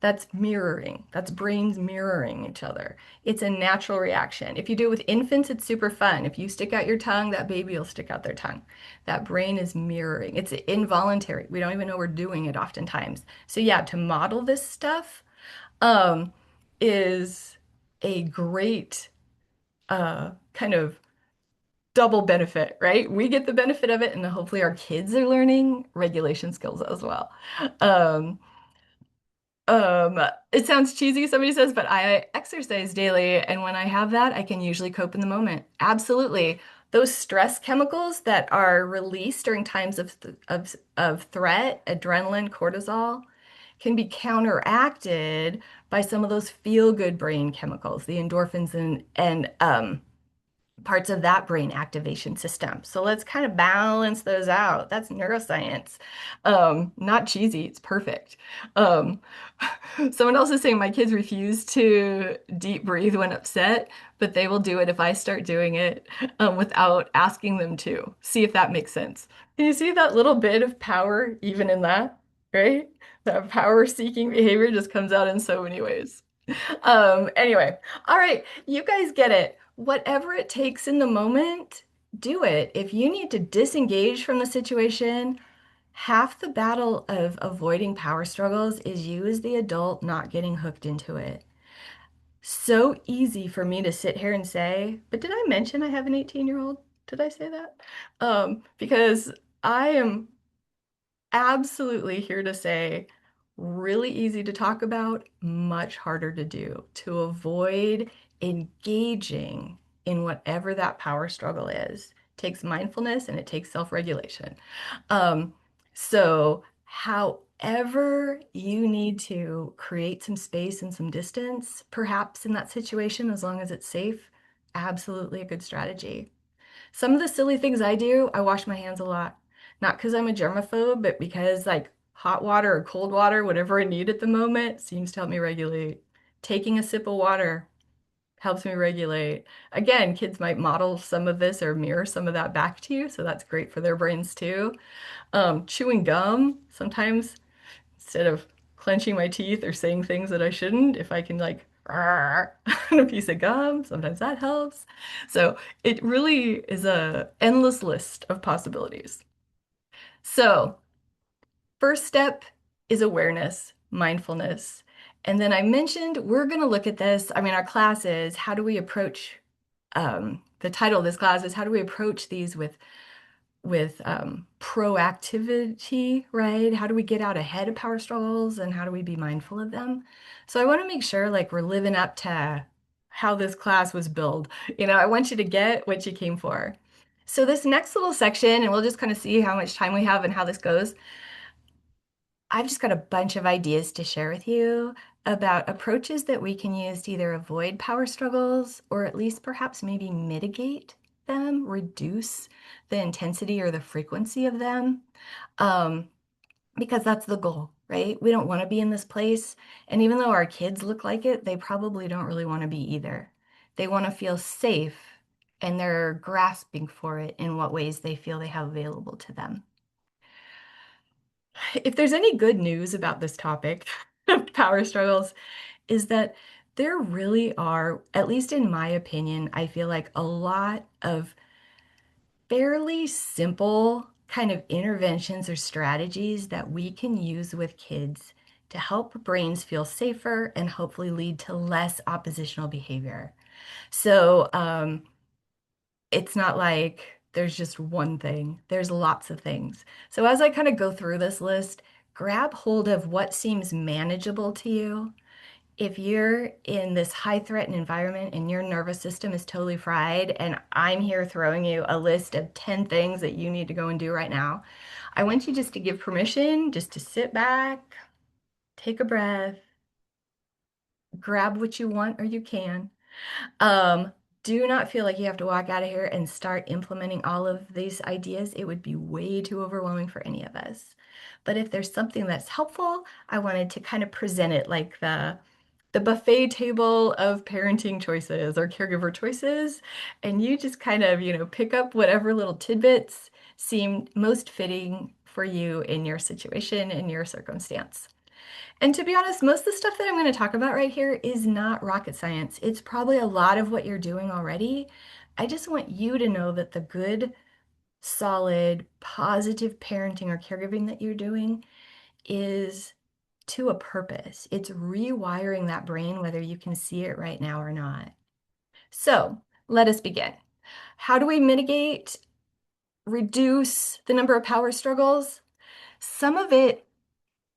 That's mirroring. That's brains mirroring each other. It's a natural reaction. If you do it with infants, it's super fun. If you stick out your tongue, that baby will stick out their tongue. That brain is mirroring. It's involuntary. We don't even know we're doing it oftentimes. So yeah, to model this stuff um, is a great kind of double benefit, right? We get the benefit of it, and hopefully our kids are learning regulation skills as well. Um, Um, it sounds cheesy, somebody says, but I exercise daily, and when I have that, I can usually cope in the moment. Absolutely. Those stress chemicals that are released during times of threat, adrenaline, cortisol, can be counteracted by some of those feel-good brain chemicals, the endorphins and parts of that brain activation system. So let's kind of balance those out. That's neuroscience. Not cheesy, it's perfect. Um, Someone else is saying my kids refuse to deep breathe when upset, but they will do it if I start doing it without asking them to. See if that makes sense. Can you see that little bit of power even in that, right? That power-seeking behavior just comes out in so many ways. Anyway, all right, you guys get it. Whatever it takes in the moment, do it. If you need to disengage from the situation, half the battle of avoiding power struggles is you as the adult not getting hooked into it. So easy for me to sit here and say, but did I mention I have an 18-year-old? Did I say that? Because I am absolutely here to say really easy to talk about, much harder to do, to avoid engaging in whatever that power struggle is. It takes mindfulness and it takes self-regulation. Um, so however you need to create some space and some distance, perhaps in that situation, as long as it's safe, absolutely a good strategy. Some of the silly things I do, I wash my hands a lot. Not because I'm a germaphobe, but because like hot water or cold water, whatever I need at the moment, seems to help me regulate. Taking a sip of water helps me regulate. Again, kids might model some of this or mirror some of that back to you, so that's great for their brains too. Chewing gum, sometimes instead of clenching my teeth or saying things that I shouldn't, if I can like on a piece of gum, sometimes that helps. So it really is a endless list of possibilities. So first step is awareness, mindfulness. And then I mentioned we're going to look at this. I mean, our class is how do we approach the title of this class is how do we approach these with proactivity, right? How do we get out ahead of power struggles and how do we be mindful of them? So I want to make sure like we're living up to how this class was built. I want you to get what you came for. So this next little section, and we'll just kind of see how much time we have and how this goes. I've just got a bunch of ideas to share with you about approaches that we can use to either avoid power struggles or at least perhaps maybe mitigate them, reduce the intensity or the frequency of them, um, because that's the goal, right? We don't want to be in this place. And even though our kids look like it, they probably don't really want to be either. They want to feel safe and they're grasping for it in what ways they feel they have available to them. If there's any good news about this topic of power struggles, is that there really are, at least in my opinion, I feel like a lot of fairly simple kind of interventions or strategies that we can use with kids to help brains feel safer and hopefully lead to less oppositional behavior. So, it's not like there's just one thing, there's lots of things. So, as I kind of go through this list, grab hold of what seems manageable to you. If you're in this high threat environment and your nervous system is totally fried, and I'm here throwing you a list of 10 things that you need to go and do right now, I want you just to give permission just to sit back, take a breath, grab what you want or you can. Um, do not feel like you have to walk out of here and start implementing all of these ideas. It would be way too overwhelming for any of us. But if there's something that's helpful, I wanted to kind of present it like the buffet table of parenting choices or caregiver choices, and you just kind of, pick up whatever little tidbits seem most fitting for you in your situation, in your circumstance. And to be honest, most of the stuff that I'm going to talk about right here is not rocket science. It's probably a lot of what you're doing already. I just want you to know that the good, solid, positive parenting or caregiving that you're doing is to a purpose. It's rewiring that brain, whether you can see it right now or not. So let us begin. How do we mitigate, reduce the number of power struggles? Some of it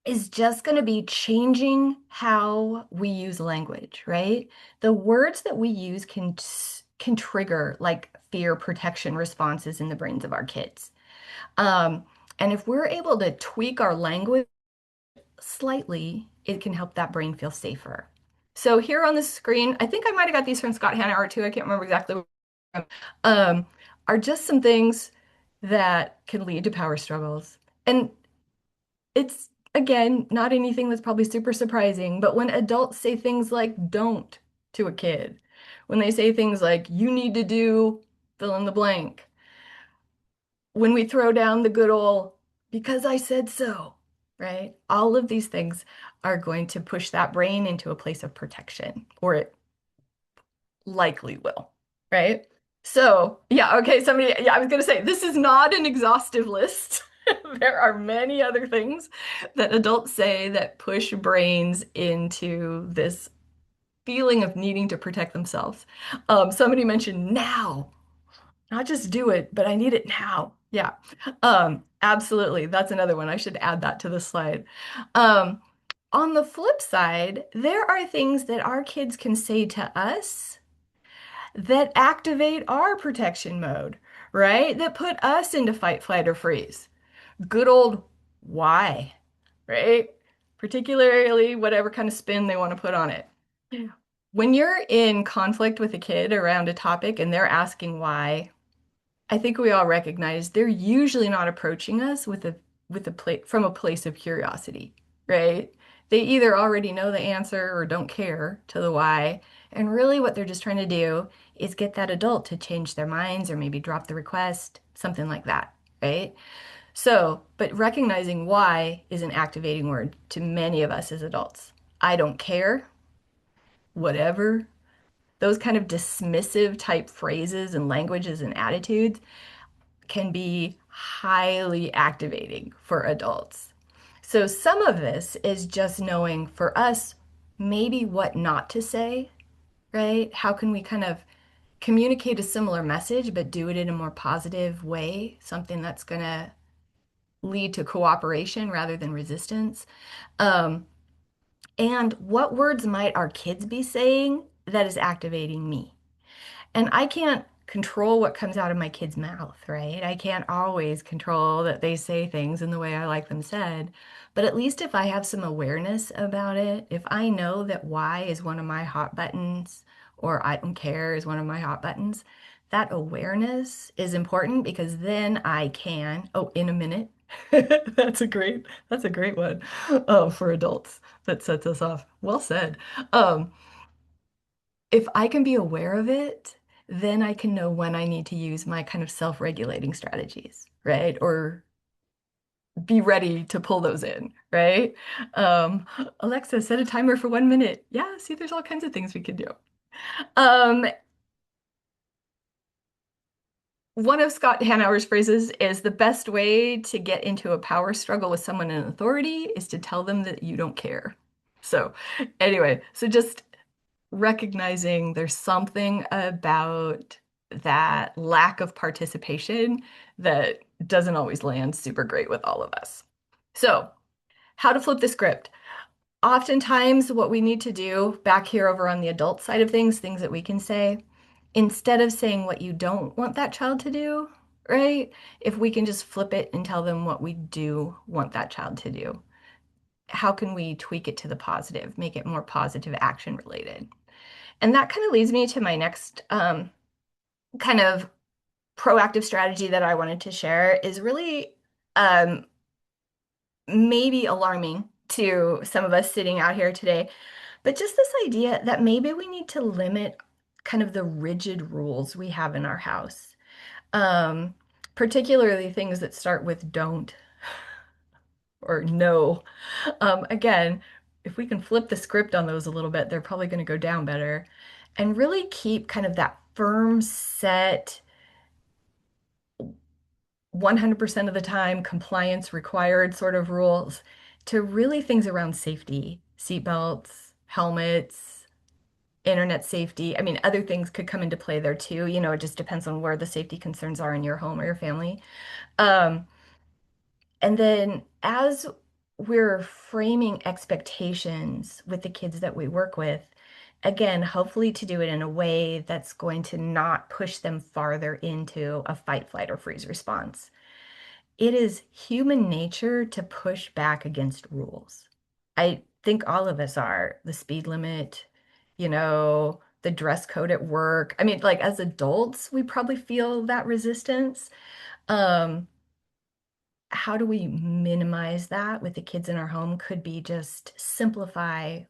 is just going to be changing how we use language, right? The words that we use can trigger like fear protection responses in the brains of our kids. Um, and if we're able to tweak our language slightly, it can help that brain feel safer. So here on the screen, I think I might have got these from Scott Hanna too. I can't remember exactly. Um, are just some things that can lead to power struggles. And it's, again, not anything that's probably super surprising, but when adults say things like don't to a kid, when they say things like you need to do fill in the blank, when we throw down the good old because I said so, right? All of these things are going to push that brain into a place of protection, or it likely will, right? So, yeah, okay, yeah, I was going to say this is not an exhaustive list. There are many other things that adults say that push brains into this feeling of needing to protect themselves. Somebody mentioned now, not just do it, but I need it now. Yeah, absolutely. That's another one. I should add that to the slide. Um, on the flip side, there are things that our kids can say to us that activate our protection mode, right? That put us into fight, flight, or freeze. Good old why, right? Particularly whatever kind of spin they want to put on it. Yeah. When you're in conflict with a kid around a topic and they're asking why, I think we all recognize they're usually not approaching us from a place of curiosity, right? They either already know the answer or don't care to the why. And really what they're just trying to do is get that adult to change their minds or maybe drop the request, something like that, right? But recognizing why is an activating word to many of us as adults. I don't care, whatever. Those kind of dismissive type phrases and languages and attitudes can be highly activating for adults. So some of this is just knowing for us maybe what not to say, right? How can we kind of communicate a similar message, but do it in a more positive way, something that's going to lead to cooperation rather than resistance. Um, and what words might our kids be saying that is activating me? And I can't control what comes out of my kid's mouth, right? I can't always control that they say things in the way I like them said. But at least if I have some awareness about it, if I know that why is one of my hot buttons or I don't care is one of my hot buttons, that awareness is important because then I can, oh, in a minute. That's a great one for adults that sets us off. Well said. Um, if I can be aware of it, then I can know when I need to use my kind of self-regulating strategies, right? Or be ready to pull those in, right? Um, Alexa, set a timer for 1 minute. Yeah, see, there's all kinds of things we could do. Um, One of Scott Hanauer's phrases is the best way to get into a power struggle with someone in authority is to tell them that you don't care. So, anyway, so just recognizing there's something about that lack of participation that doesn't always land super great with all of us. So, how to flip the script. Oftentimes, what we need to do back here over on the adult side of things, things that we can say, instead of saying what you don't want that child to do, right? If we can just flip it and tell them what we do want that child to do, how can we tweak it to the positive, make it more positive action related? And that kind of leads me to my next kind of proactive strategy that I wanted to share is really um, maybe alarming to some of us sitting out here today, but just this idea that maybe we need to limit kind of the rigid rules we have in our house, um, particularly things that start with don't or no. Again, if we can flip the script on those a little bit, they're probably going to go down better and really keep kind of that firm set 100% of the time compliance required sort of rules to really things around safety, seatbelts, helmets, internet safety. I mean, other things could come into play there too. You know, it just depends on where the safety concerns are in your home or your family. Um, and then as we're framing expectations with the kids that we work with, again, hopefully to do it in a way that's going to not push them farther into a fight, flight, or freeze response. It is human nature to push back against rules. I think all of us are. The speed limit, the dress code at work. I mean, like as adults, we probably feel that resistance. Um, how do we minimize that with the kids in our home? Could be just simplify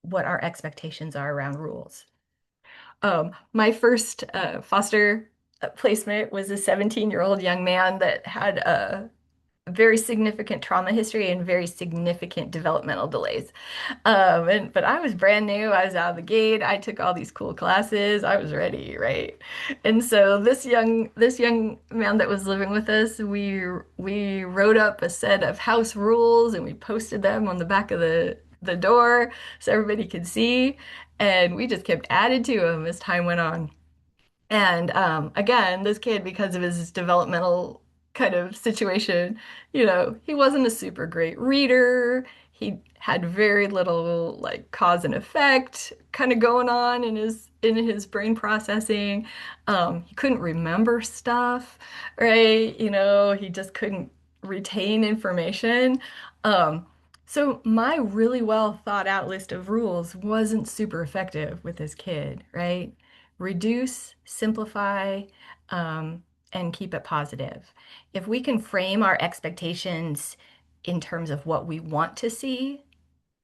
what our expectations are around rules. My first foster placement was a 17-year-old young man that had a very significant trauma history and very significant developmental delays. But I was brand new. I was out of the gate. I took all these cool classes. I was ready, right? And so this young man that was living with us, we wrote up a set of house rules and we posted them on the back of the door so everybody could see. And we just kept adding to them as time went on. And again, this kid, because of his developmental kind of situation, he wasn't a super great reader. He had very little like cause and effect kind of going on in his brain processing. He couldn't remember stuff, right? He just couldn't retain information. Um, so my really well thought out list of rules wasn't super effective with this kid, right? Reduce, simplify, and keep it positive. If we can frame our expectations in terms of what we want to see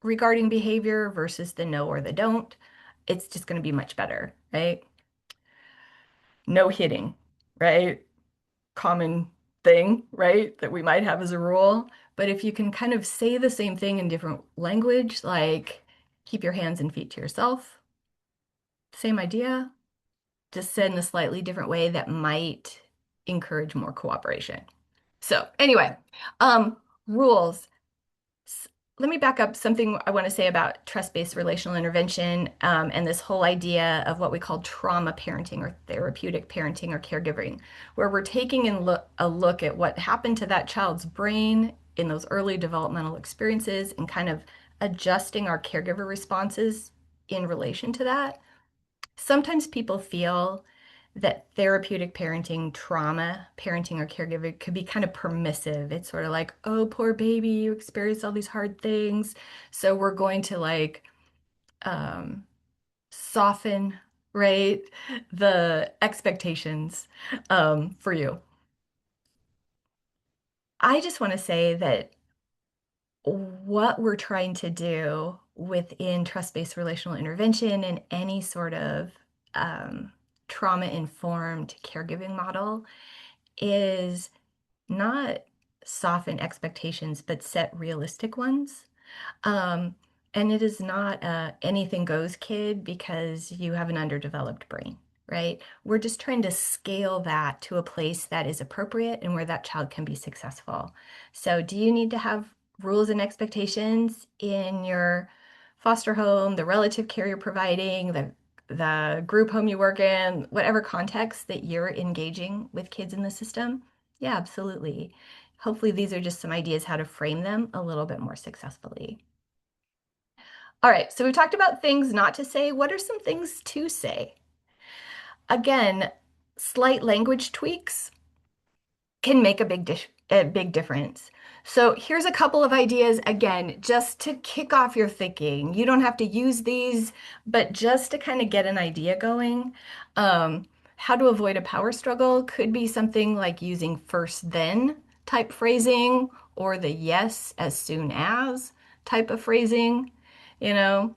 regarding behavior versus the no or the don't, it's just going to be much better, right? No hitting, right? Common thing, right? That we might have as a rule. But if you can kind of say the same thing in different language, like keep your hands and feet to yourself, same idea, just said in a slightly different way that might encourage more cooperation. So anyway, um, rules. Let me back up something I want to say about trust-based relational intervention and this whole idea of what we call trauma parenting or therapeutic parenting or caregiving, where we're taking a look at what happened to that child's brain in those early developmental experiences and kind of adjusting our caregiver responses in relation to that. Sometimes people feel that therapeutic parenting, trauma parenting, or caregiving could be kind of permissive. It's sort of like, oh, poor baby, you experienced all these hard things. So we're going to like um, soften, right, the expectations for you. I just want to say that what we're trying to do within trust-based relational intervention and any sort of um, trauma-informed caregiving model is not soften expectations, but set realistic ones. Um, and it is not a anything goes kid because you have an underdeveloped brain, right? We're just trying to scale that to a place that is appropriate and where that child can be successful. So, do you need to have rules and expectations in your foster home, the relative care you're providing, the group home you work in, whatever context that you're engaging with kids in the system? Yeah, absolutely. Hopefully, these are just some ideas how to frame them a little bit more successfully. All right, so we've talked about things not to say. What are some things to say? Again, slight language tweaks can make a big difference. So here's a couple of ideas, again, just to kick off your thinking. You don't have to use these, but just to kind of get an idea going. Um, how to avoid a power struggle could be something like using first then type phrasing or the yes as soon as type of phrasing, you know.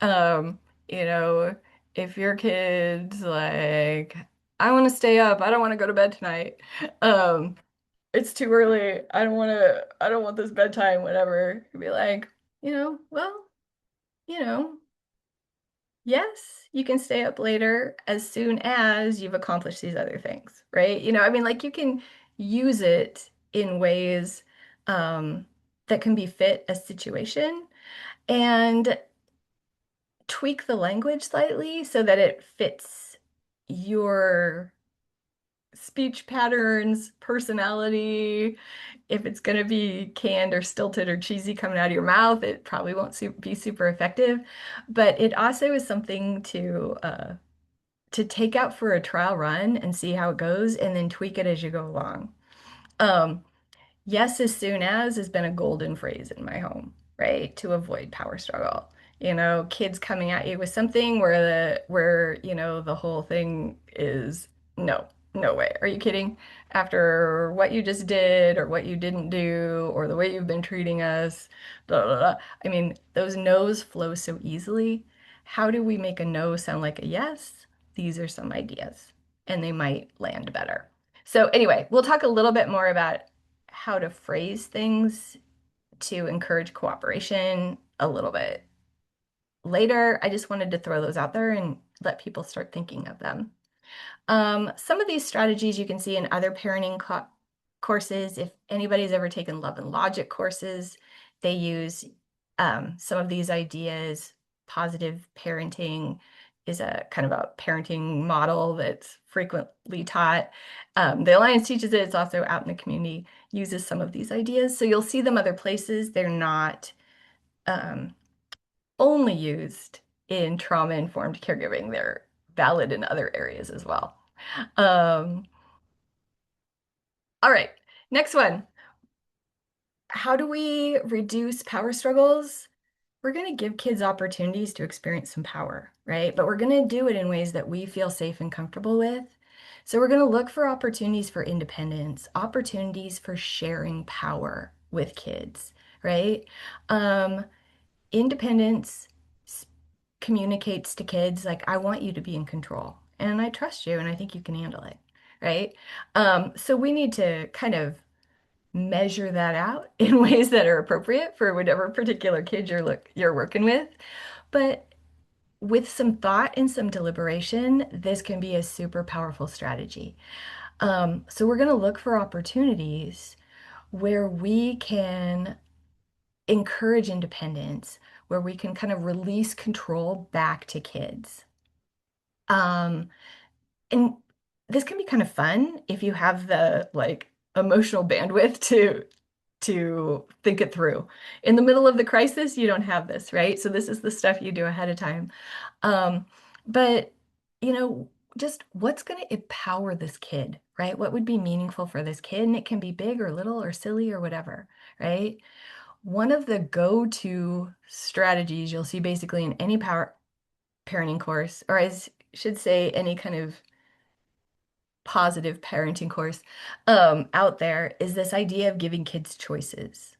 Um, you know, if your kid's like, I want to stay up, I don't want to go to bed tonight. Um, it's too early. I don't want this bedtime, whatever. You'd be like, well, you know, yes, you can stay up later as soon as you've accomplished these other things, right? I mean, like you can use it in ways um, that can befit a situation. And tweak the language slightly so that it fits your speech patterns, personality. If it's going to be canned or stilted or cheesy coming out of your mouth, it probably won't be super effective. But it also is something to take out for a trial run and see how it goes, and then tweak it as you go along. Um, yes, as soon as has been a golden phrase in my home, right? To avoid power struggle. Kids coming at you with something where the whole thing is no, no way. Are you kidding? After what you just did or what you didn't do or the way you've been treating us, blah, blah, blah. I mean, those no's flow so easily. How do we make a no sound like a yes? These are some ideas, and they might land better. So anyway, we'll talk a little bit more about how to phrase things to encourage cooperation a little bit later. I just wanted to throw those out there and let people start thinking of them. Some of these strategies you can see in other parenting courses. If anybody's ever taken love and logic courses, they use some of these ideas. Positive parenting is a kind of a parenting model that's frequently taught. The Alliance teaches it. It's also out in the community, uses some of these ideas. So you'll see them other places. They're not um, only used in trauma-informed caregiving. They're valid in other areas as well. Um, all right, next one. How do we reduce power struggles? We're going to give kids opportunities to experience some power, right? But we're going to do it in ways that we feel safe and comfortable with. So we're going to look for opportunities for independence, opportunities for sharing power with kids, right? Um, Independence communicates to kids like, I want you to be in control and I trust you and I think you can handle it, right? So we need to kind of measure that out in ways that are appropriate for whatever particular kid you're working with. But with some thought and some deliberation, this can be a super powerful strategy. So we're going to look for opportunities where we can encourage independence, where we can kind of release control back to kids. Um, and this can be kind of fun if you have the like emotional bandwidth to think it through. In the middle of the crisis, you don't have this, right? So this is the stuff you do ahead of time. Um, but you know, just what's going to empower this kid, right? What would be meaningful for this kid? And it can be big or little or silly or whatever, right? One of the go-to strategies you'll see basically in any power parenting course, or I should say any kind of positive parenting course out there, is this idea of giving kids choices.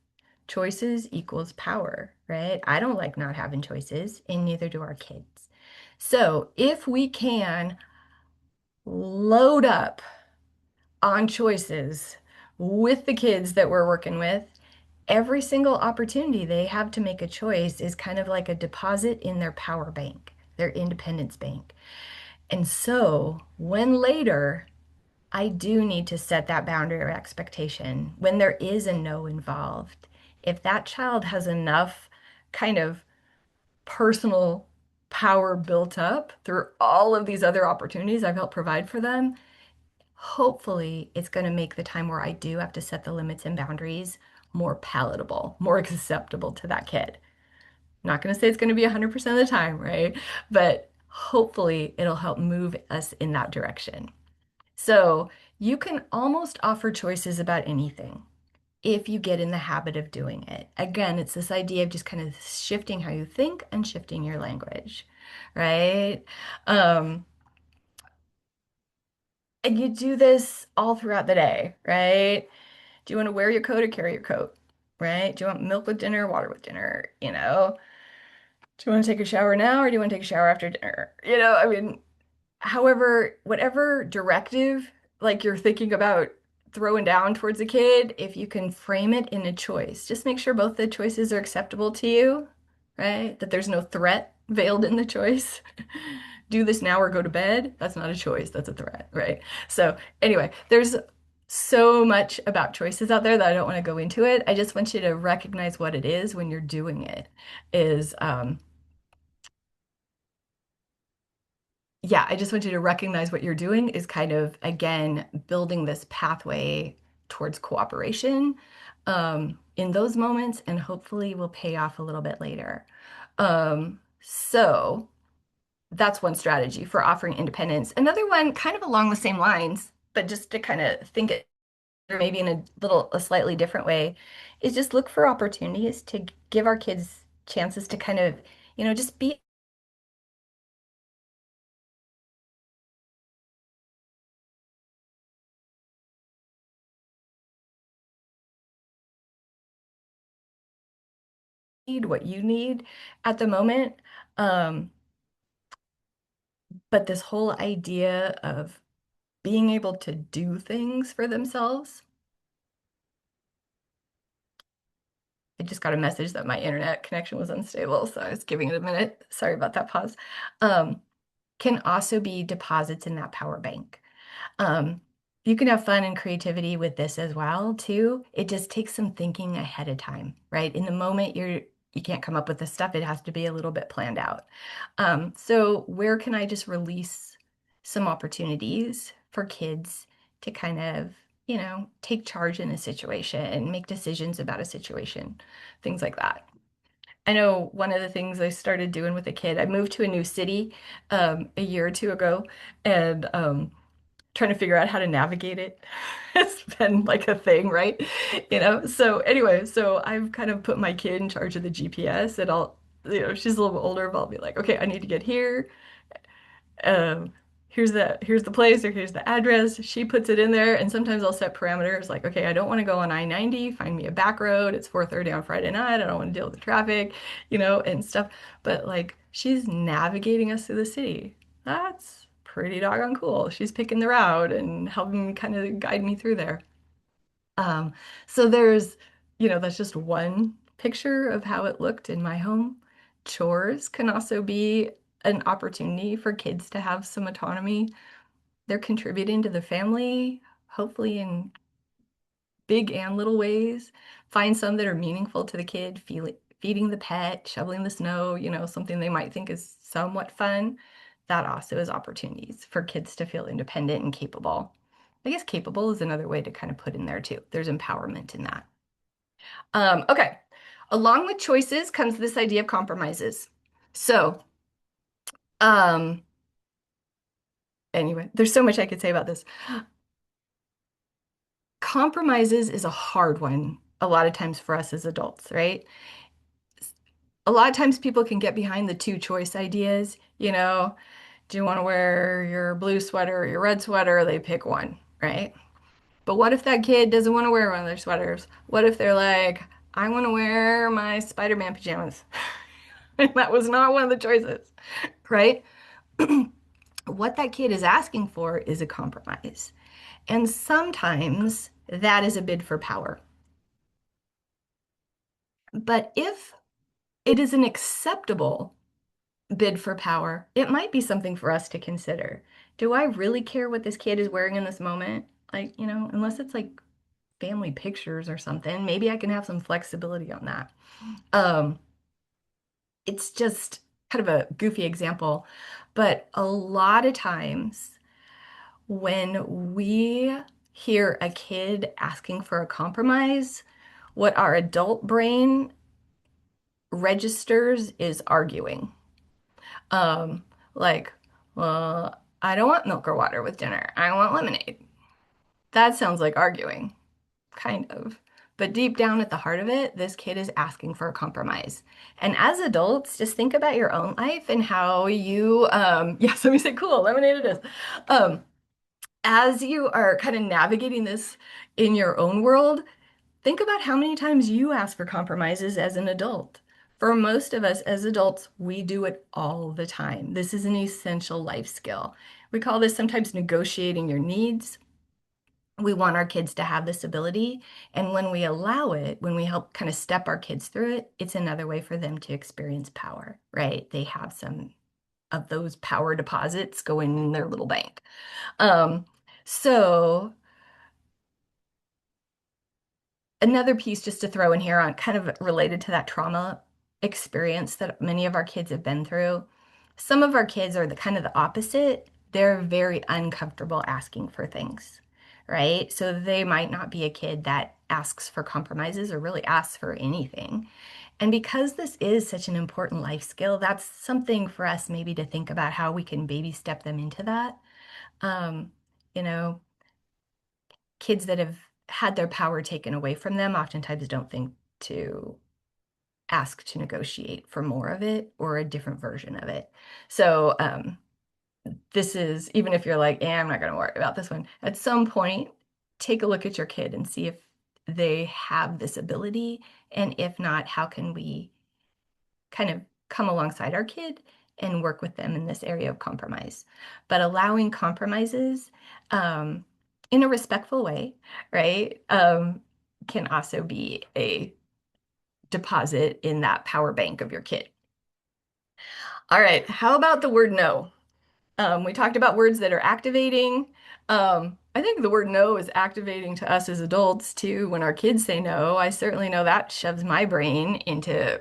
Choices equals power, right? I don't like not having choices, and neither do our kids. So if we can load up on choices with the kids that we're working with, every single opportunity they have to make a choice is kind of like a deposit in their power bank, their independence bank. And so when later I do need to set that boundary or expectation, when there is a no involved, if that child has enough kind of personal power built up through all of these other opportunities I've helped provide for them, hopefully it's going to make the time where I do have to set the limits and boundaries more palatable, more acceptable to that kid. Not going to say it's going to be 100% of the time, right? But hopefully it'll help move us in that direction. So you can almost offer choices about anything if you get in the habit of doing it. Again, it's this idea of just kind of shifting how you think and shifting your language, right? Um, and you do this all throughout the day, right? Do you want to wear your coat or carry your coat? Right? Do you want milk with dinner or water with dinner? Do you want to take a shower now or do you want to take a shower after dinner? I mean, however, whatever directive like you're thinking about throwing down towards a kid, if you can frame it in a choice, just make sure both the choices are acceptable to you, right? That there's no threat veiled in the choice. Do this now or go to bed. That's not a choice, that's a threat, right? So, anyway, there's so much about choices out there that I don't want to go into it. I just want you to recognize what it is when you're doing it. Is Yeah, I just want you to recognize what you're doing is kind of, again, building this pathway towards cooperation in those moments, and hopefully will pay off a little bit later. So that's one strategy for offering independence. Another one, kind of along the same lines, but just to kind of think it or maybe in a slightly different way, is just look for opportunities to give our kids chances to kind of, just be need what you need at the moment. Um, but this whole idea of being able to do things for themselves, I just got a message that my internet connection was unstable, so I was giving it a minute. Sorry about that pause. Um, can also be deposits in that power bank. Um, you can have fun and creativity with this as well, too. It just takes some thinking ahead of time, right? In the moment you can't come up with this stuff, it has to be a little bit planned out. So where can I just release some opportunities for kids to kind of, take charge in a situation and make decisions about a situation, things like that. I know one of the things I started doing with a kid, I moved to a new city a year or two ago, and trying to figure out how to navigate it. It's been like a thing, right? So anyway, so I've kind of put my kid in charge of the GPS, and she's a little bit older, but I'll be like, okay, I need to get here. Um, here's the place, or here's the address. She puts it in there, and sometimes I'll set parameters like, okay, I don't want to go on I-90, find me a back road. It's 4:30 on Friday night. I don't want to deal with the traffic, and stuff. But like she's navigating us through the city. That's pretty doggone cool. She's picking the route and helping me kind of guide me through there. Um, so there's, that's just one picture of how it looked in my home. Chores can also be an opportunity for kids to have some autonomy. They're contributing to the family, hopefully in big and little ways. Find some that are meaningful to the kid, feeding the pet, shoveling the snow, something they might think is somewhat fun. That also is opportunities for kids to feel independent and capable. I guess capable is another way to kind of put in there too. There's empowerment in that. Okay. Along with choices comes this idea of compromises. So, um, anyway, there's so much I could say about this. Compromises is a hard one a lot of times for us as adults, right? A lot of times people can get behind the two choice ideas, do you want to wear your blue sweater or your red sweater? They pick one, right? But what if that kid doesn't want to wear one of their sweaters? What if they're like, I want to wear my Spider-Man pajamas? And that was not one of the choices, right? What that kid is asking for is a compromise. And sometimes that is a bid for power. But if it is an acceptable bid for power, it might be something for us to consider. Do I really care what this kid is wearing in this moment? Like, unless it's like family pictures or something, maybe I can have some flexibility on that. Um, it's just kind of a goofy example, but a lot of times when we hear a kid asking for a compromise, what our adult brain registers is arguing. Um, like, well, I don't want milk or water with dinner. I want lemonade. That sounds like arguing, kind of. But deep down at the heart of it, this kid is asking for a compromise. And as adults, just think about your own life and how you, yes, let me say, cool, lemonade it is. Um, as you are kind of navigating this in your own world, think about how many times you ask for compromises as an adult. For most of us as adults, we do it all the time. This is an essential life skill. We call this sometimes negotiating your needs. We want our kids to have this ability. And when we allow it, when we help kind of step our kids through it, it's another way for them to experience power, right? They have some of those power deposits go in their little bank. Um, so another piece just to throw in here on kind of related to that trauma experience that many of our kids have been through. Some of our kids are the kind of the opposite. They're very uncomfortable asking for things, right? So they might not be a kid that asks for compromises or really asks for anything. And because this is such an important life skill, that's something for us maybe to think about how we can baby step them into that. Um, you know, Kids that have had their power taken away from them oftentimes don't think to ask to negotiate for more of it or a different version of it. So this is, even if you're like, I'm not going to worry about this one, at some point, take a look at your kid and see if they have this ability. And if not, how can we kind of come alongside our kid and work with them in this area of compromise? But allowing compromises in a respectful way, right, can also be a deposit in that power bank of your kid. All right, how about the word no? We talked about words that are activating. I think the word no is activating to us as adults too. When our kids say no, I certainly know that shoves my brain into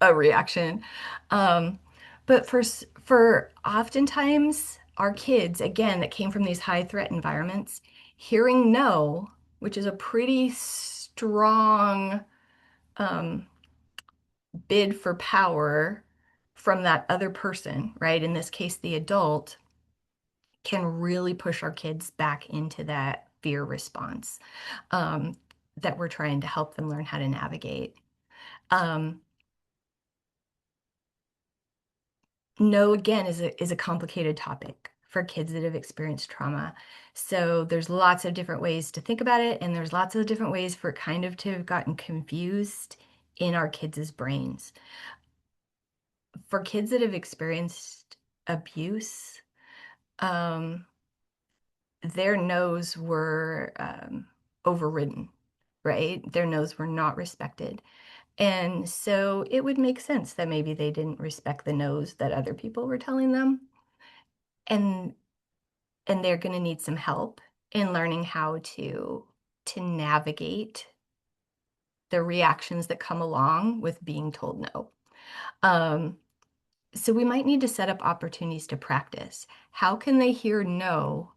a reaction. Um, but for oftentimes our kids, again, that came from these high threat environments, hearing no, which is a pretty strong um, bid for power from that other person, right? In this case, the adult, can really push our kids back into that fear response um, that we're trying to help them learn how to navigate. Um, no, again, is a complicated topic for kids that have experienced trauma. So there's lots of different ways to think about it, and there's lots of different ways for it kind of to have gotten confused in our kids' brains. For kids that have experienced abuse, um, their no's were overridden, right? Their no's were not respected. And so it would make sense that maybe they didn't respect the no's that other people were telling them. And they're going to need some help in learning how to navigate the reactions that come along with being told no. Um, so we might need to set up opportunities to practice. How can they hear no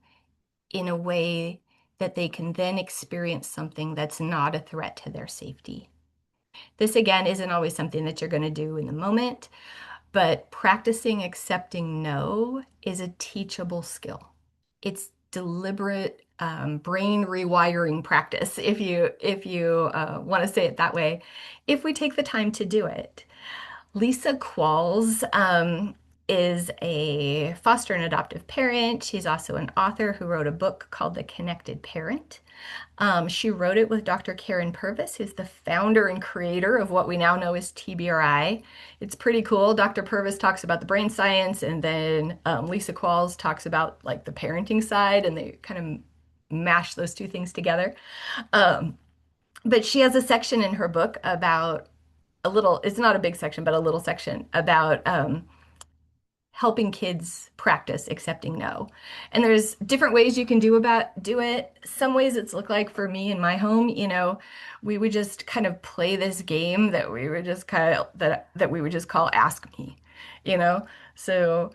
in a way that they can then experience something that's not a threat to their safety? This, again, isn't always something that you're going to do in the moment, but practicing accepting no is a teachable skill. It's deliberate brain rewiring practice, if you want to say it that way, if we take the time to do it. Lisa Qualls is a foster and adoptive parent. She's also an author who wrote a book called The Connected Parent. She wrote it with Dr. Karen Purvis, who's the founder and creator of what we now know as TBRI. It's pretty cool. Dr. Purvis talks about the brain science, and then Lisa Qualls talks about like the parenting side, and they kind of mash those two things together. Um, but she has a section in her book about it's not a big section, but a little section about helping kids practice accepting no. And there's different ways you can do it. Some ways it's looked like for me in my home, we would just kind of play this game that we would just kind of that we would just call Ask Me, you know? So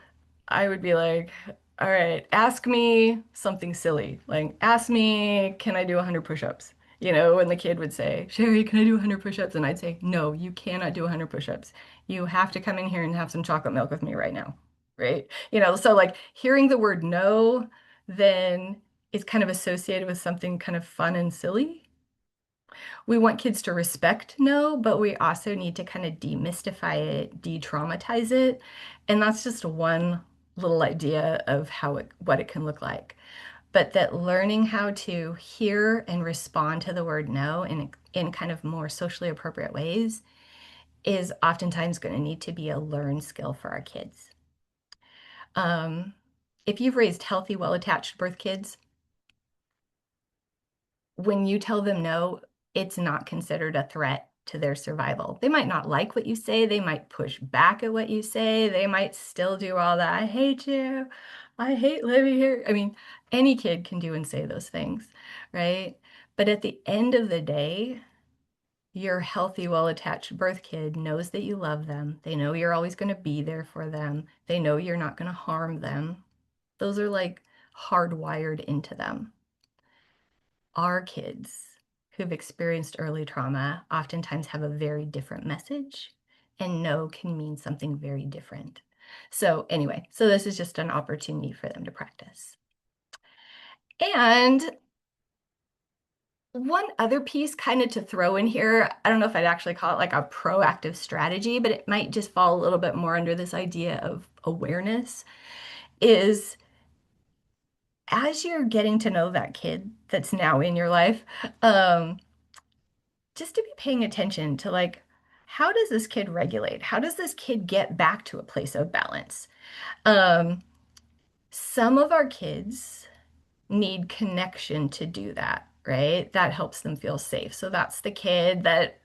I would be like, all right, ask me something silly. Like, ask me, can I do 100 push-ups? And the kid would say, Sherry, can I do 100 push-ups? And I'd say, no, you cannot do 100 push-ups. You have to come in here and have some chocolate milk with me right now. Right? So like hearing the word no then is kind of associated with something kind of fun and silly. We want kids to respect no, but we also need to kind of demystify it, de-traumatize it. And that's just one little idea of what it can look like. But that learning how to hear and respond to the word no in kind of more socially appropriate ways is oftentimes going to need to be a learned skill for our kids. Um, if you've raised healthy, well-attached birth kids, when you tell them no, it's not considered a threat to their survival. They might not like what you say. They might push back at what you say. They might still do all that. I hate you. I hate living here. I mean, any kid can do and say those things, right? But at the end of the day, your healthy, well-attached birth kid knows that you love them. They know you're always going to be there for them. They know you're not going to harm them. Those are like hardwired into them. Our kids who've experienced early trauma oftentimes have a very different message, and no can mean something very different. So, anyway, so this is just an opportunity for them to practice. And one other piece kind of to throw in here, I don't know if I'd actually call it like a proactive strategy, but it might just fall a little bit more under this idea of awareness, is as you're getting to know that kid that's now in your life, just to be paying attention to like, how does this kid regulate? How does this kid get back to a place of balance? Um, some of our kids need connection to do that, right? That helps them feel safe. So that's the kid that,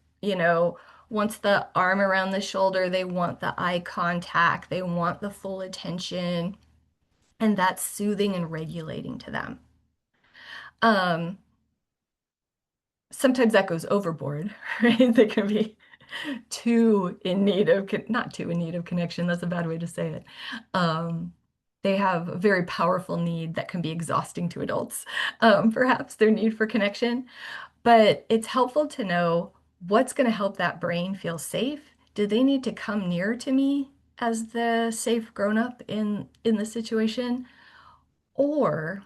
wants the arm around the shoulder, they want the eye contact, they want the full attention, and that's soothing and regulating to them. Um, Sometimes that goes overboard, right? They can be too in need of, not too in need of connection. That's a bad way to say it. Um, they have a very powerful need that can be exhausting to adults, perhaps their need for connection. But it's helpful to know what's going to help that brain feel safe. Do they need to come near to me as the safe grown up in the situation? Or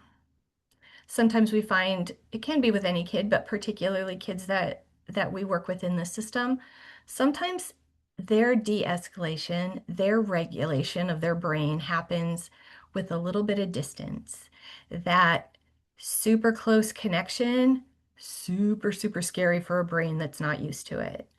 sometimes we find it can be with any kid, but particularly kids that we work with in the system, sometimes their de-escalation, their regulation of their brain happens with a little bit of distance. That super close connection, super, super scary for a brain that's not used to it.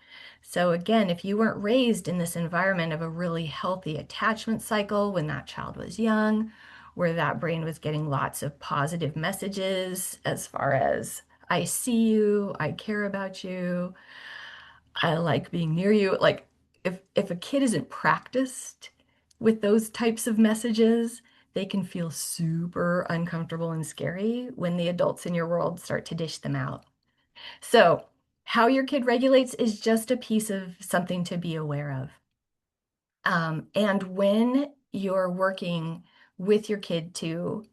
So again, if you weren't raised in this environment of a really healthy attachment cycle when that child was young, where that brain was getting lots of positive messages as far as I see you, I care about you, I like being near you. Like if a kid isn't practiced with those types of messages, they can feel super uncomfortable and scary when the adults in your world start to dish them out. So, how your kid regulates is just a piece of something to be aware of. And when you're working with your kid to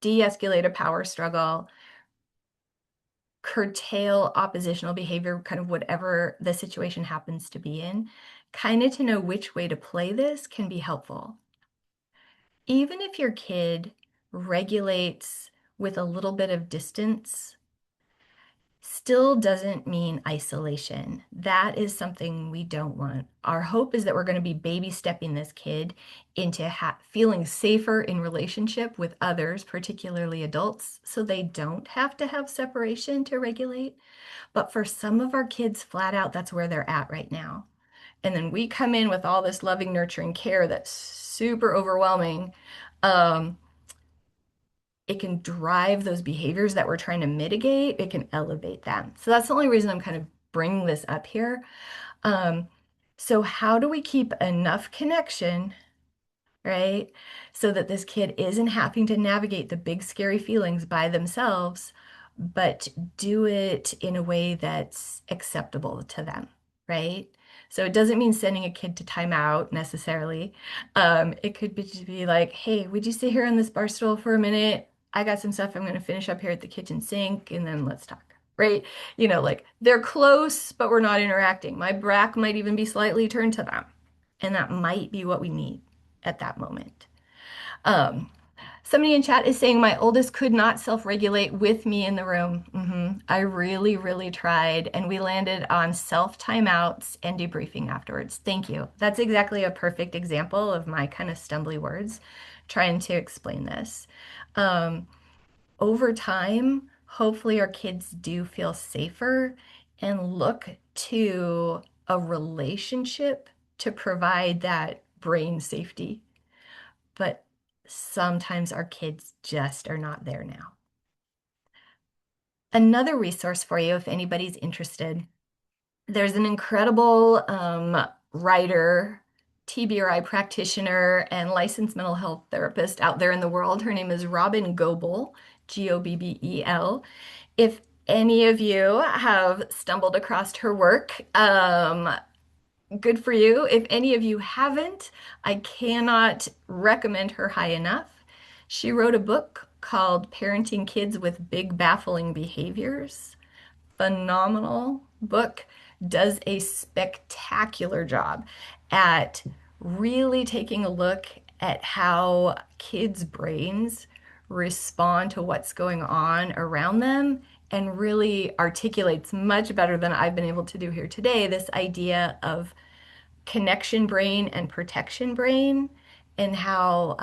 de-escalate a power struggle, curtail oppositional behavior, kind of whatever the situation happens to be in, kind of to know which way to play this can be helpful. Even if your kid regulates with a little bit of distance, still doesn't mean isolation. That is something we don't want. Our hope is that we're going to be baby stepping this kid into feeling safer in relationship with others, particularly adults, so they don't have to have separation to regulate. But for some of our kids, flat out, that's where they're at right now. And then we come in with all this loving, nurturing care that's super overwhelming. Um, it can drive those behaviors that we're trying to mitigate. It can elevate them. So that's the only reason I'm kind of bringing this up here. Um, so how do we keep enough connection, right? So that this kid isn't having to navigate the big scary feelings by themselves, but do it in a way that's acceptable to them, right? So it doesn't mean sending a kid to timeout necessarily. It could be just be like, hey, would you sit here on this bar stool for a minute? I got some stuff I'm going to finish up here at the kitchen sink and then let's talk, right? Like they're close, but we're not interacting. My back might even be slightly turned to them. And that might be what we need at that moment. Um, Somebody in chat is saying my oldest could not self-regulate with me in the room. I really, really tried, and we landed on self timeouts and debriefing afterwards. Thank you. That's exactly a perfect example of my kind of stumbly words trying to explain this. Um, Over time, hopefully our kids do feel safer and look to a relationship to provide that brain safety, but sometimes our kids just are not there now. Another resource for you, if anybody's interested, there's an incredible writer, TBRI practitioner, and licensed mental health therapist out there in the world. Her name is Robin Goebel, Gobbel. If any of you have stumbled across her work, good for you. If any of you haven't, I cannot recommend her high enough. She wrote a book called Parenting Kids with Big Baffling Behaviors. Phenomenal book. Does a spectacular job at really taking a look at how kids' brains respond to what's going on around them and really articulates much better than I've been able to do here today this idea of connection brain and protection brain, and how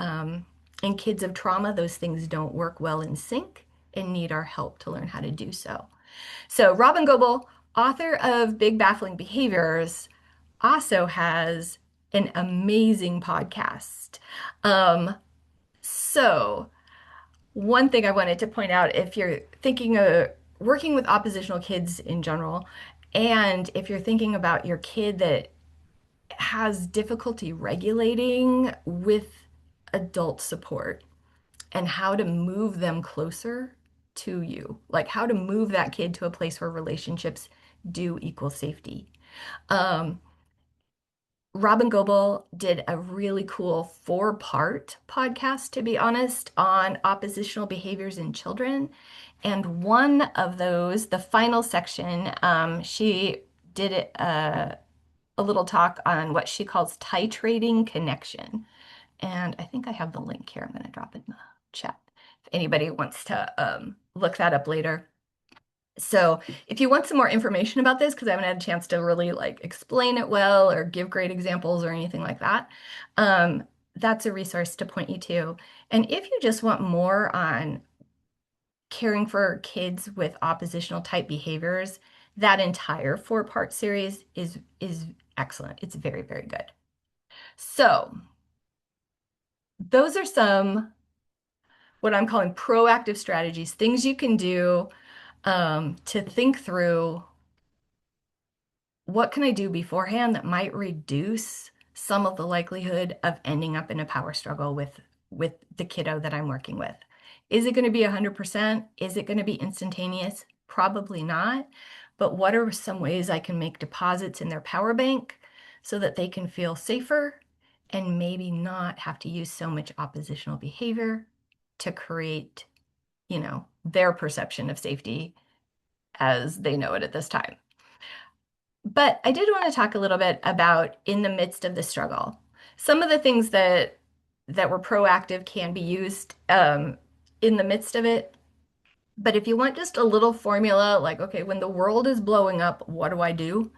in kids of trauma, those things don't work well in sync and need our help to learn how to do so. So, Robin Goebel, author of Big Baffling Behaviors, also has an amazing podcast. Um, so, one thing I wanted to point out if you're thinking of working with oppositional kids in general, and if you're thinking about your kid that has difficulty regulating with adult support and how to move them closer to you, like how to move that kid to a place where relationships do equal safety. Um, Robin Goebel did a really cool 4-part podcast, to be honest, on oppositional behaviors in children. And one of those, the final section, she did it, a little talk on what she calls titrating connection. And I think I have the link here. I'm going to drop it in the chat if anybody wants to look that up later. So if you want some more information about this, because I haven't had a chance to really like explain it well or give great examples or anything like that, that's a resource to point you to. And if you just want more on caring for kids with oppositional type behaviors, that entire 4-part series is excellent. It's very, very good. So those are some what I'm calling proactive strategies, things you can do to think through what can I do beforehand that might reduce some of the likelihood of ending up in a power struggle with the kiddo that I'm working with. Is it going to be 100%? Is it going to be instantaneous? Probably not. But what are some ways I can make deposits in their power bank so that they can feel safer and maybe not have to use so much oppositional behavior to create, their perception of safety as they know it at this time? But I did want to talk a little bit about in the midst of the struggle. Some of the things that were proactive can be used in the midst of it. But if you want just a little formula, like, okay, when the world is blowing up, what do I do?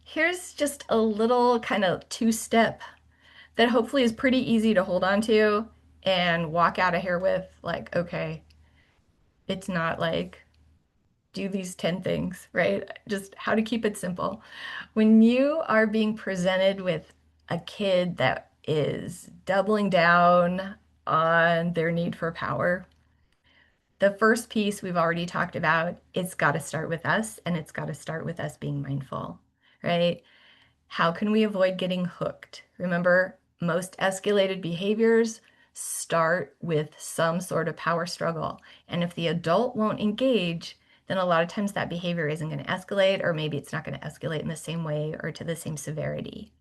Here's just a little kind of two-step that hopefully is pretty easy to hold on to and walk out of here with, like, okay, it's not like do these 10 things, right? Just how to keep it simple. When you are being presented with a kid that is doubling down on their need for power, the first piece we've already talked about, it's got to start with us and it's got to start with us being mindful, right? How can we avoid getting hooked? Remember, most escalated behaviors start with some sort of power struggle. And if the adult won't engage, then a lot of times that behavior isn't going to escalate, or maybe it's not going to escalate in the same way or to the same severity.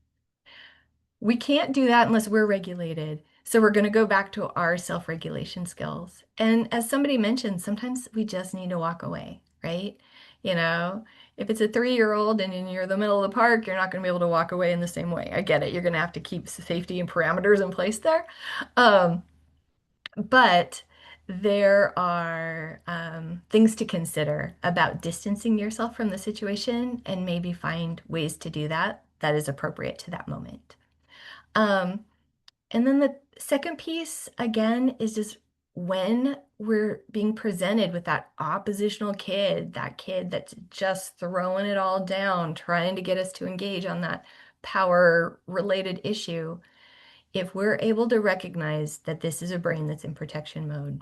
We can't do that unless we're regulated. So we're going to go back to our self-regulation skills. And as somebody mentioned, sometimes we just need to walk away, right? You know, if it's a 3-year-old and you're in the middle of the park, you're not going to be able to walk away in the same way. I get it. You're going to have to keep safety and parameters in place there. Um, but there are things to consider about distancing yourself from the situation and maybe find ways to do that that is appropriate to that moment. Um, and then the second piece, again, is just when we're being presented with that oppositional kid, that kid that's just throwing it all down, trying to get us to engage on that power related issue, if we're able to recognize that this is a brain that's in protection mode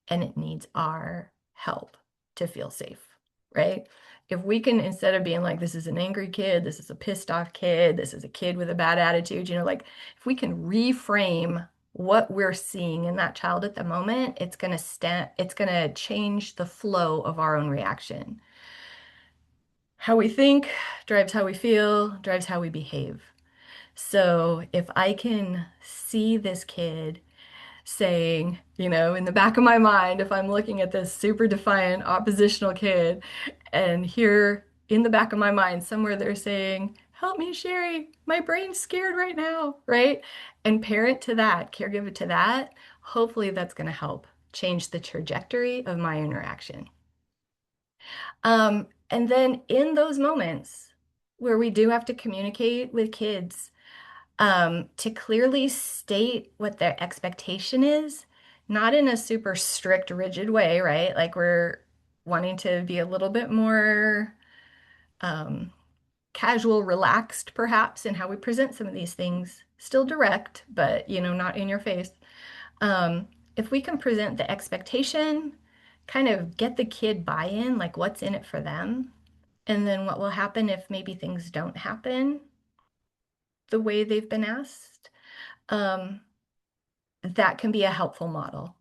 and it needs our help to feel safe, right? If we can, instead of being like, this is an angry kid, this is a pissed off kid, this is a kid with a bad attitude, like if we can reframe what we're seeing in that child at the moment, it's going to change the flow of our own reaction. How we think drives how we feel, drives how we behave. So if I can see this kid saying, in the back of my mind, if I'm looking at this super defiant oppositional kid, and here in the back of my mind, somewhere they're saying, help me, Sherry, my brain's scared right now, right? And parent to that, caregiver to that, hopefully that's going to help change the trajectory of my interaction. And then in those moments where we do have to communicate with kids, to clearly state what their expectation is, not in a super strict, rigid way, right? Like we're wanting to be a little bit more um, casual, relaxed, perhaps, in how we present some of these things. Still direct, but not in your face. If we can present the expectation, kind of get the kid buy-in, like what's in it for them, and then what will happen if maybe things don't happen the way they've been asked. That can be a helpful model.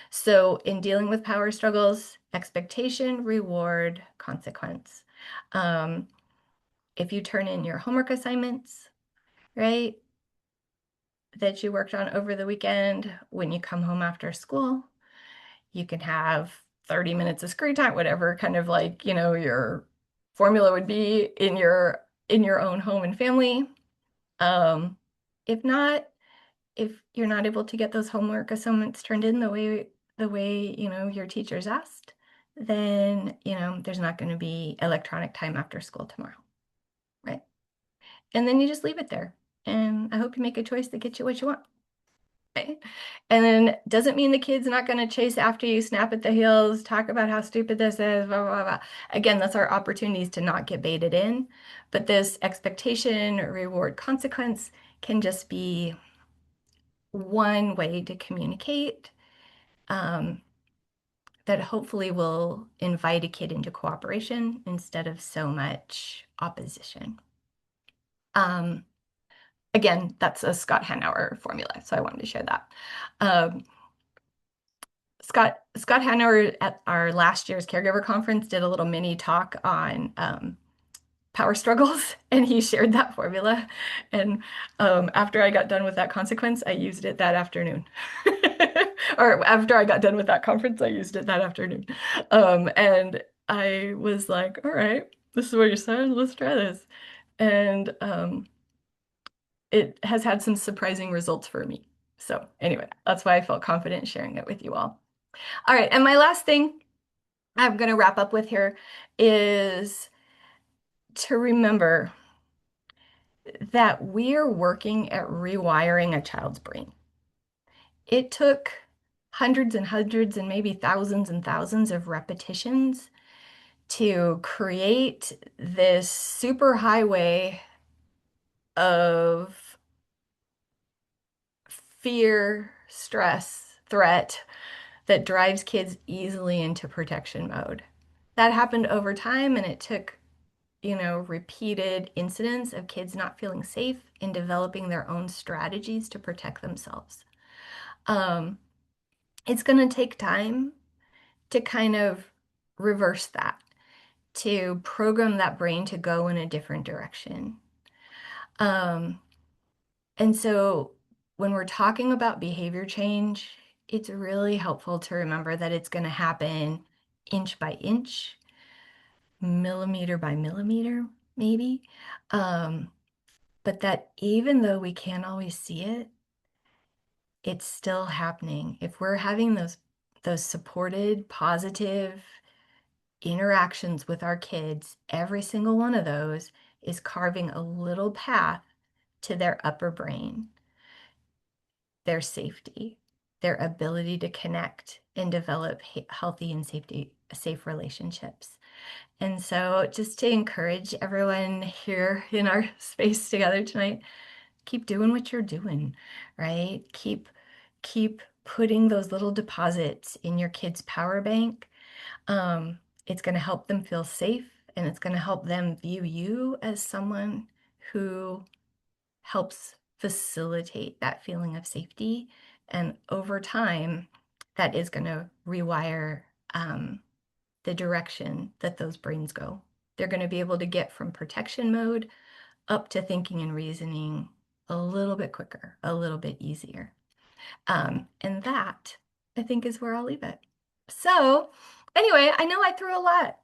So in dealing with power struggles, expectation, reward, consequence. Um, if you turn in your homework assignments, right, that you worked on over the weekend, when you come home after school, you can have 30 minutes of screen time, whatever kind of like, your formula would be in your own home and family. If not, if you're not able to get those homework assignments turned in the way your teachers asked, then there's not going to be electronic time after school tomorrow, right? And then you just leave it there, and I hope you make a choice that gets you what you want, right? And then doesn't mean the kid's not going to chase after you, snap at the heels, talk about how stupid this is, blah blah blah. Again, that's our opportunities to not get baited in, but this expectation, reward, consequence can just be one way to communicate um, that hopefully will invite a kid into cooperation instead of so much opposition. Um, Again, that's a Scott Hanauer formula, so I wanted to share that. Um, Scott Hanauer at our last year's caregiver conference did a little mini talk on power struggles, and he shared that formula. And after I got done with that consequence, I used it that afternoon. Or after I got done with that conference, I used it that afternoon. And I was like, all right, this is what you said. Let's try this. And it has had some surprising results for me. So anyway, that's why I felt confident sharing it with you all. All right, and my last thing I'm going to wrap up with here is to remember that we are working at rewiring a child's brain. It took hundreds and hundreds and maybe thousands and thousands of repetitions to create this super highway of fear, stress, threat that drives kids easily into protection mode. That happened over time, and it took, repeated incidents of kids not feeling safe and developing their own strategies to protect themselves. Um, it's going to take time to kind of reverse that, to program that brain to go in a different direction. Um, and so when we're talking about behavior change, it's really helpful to remember that it's going to happen inch by inch, millimeter by millimeter, maybe. Um, but that even though we can't always see it, it's still happening. If we're having those supported, positive interactions with our kids, every single one of those is carving a little path to their upper brain, their safety, their ability to connect and develop healthy and safe relationships. And so just to encourage everyone here in our space together tonight, keep doing what you're doing, right? Keep putting those little deposits in your kids' power bank. It's going to help them feel safe, and it's going to help them view you as someone who helps facilitate that feeling of safety. And over time, that is going to rewire the direction that those brains go. They're going to be able to get from protection mode up to thinking and reasoning a little bit quicker, a little bit easier. And that, I think, is where I'll leave it. So, anyway, I know I threw a lot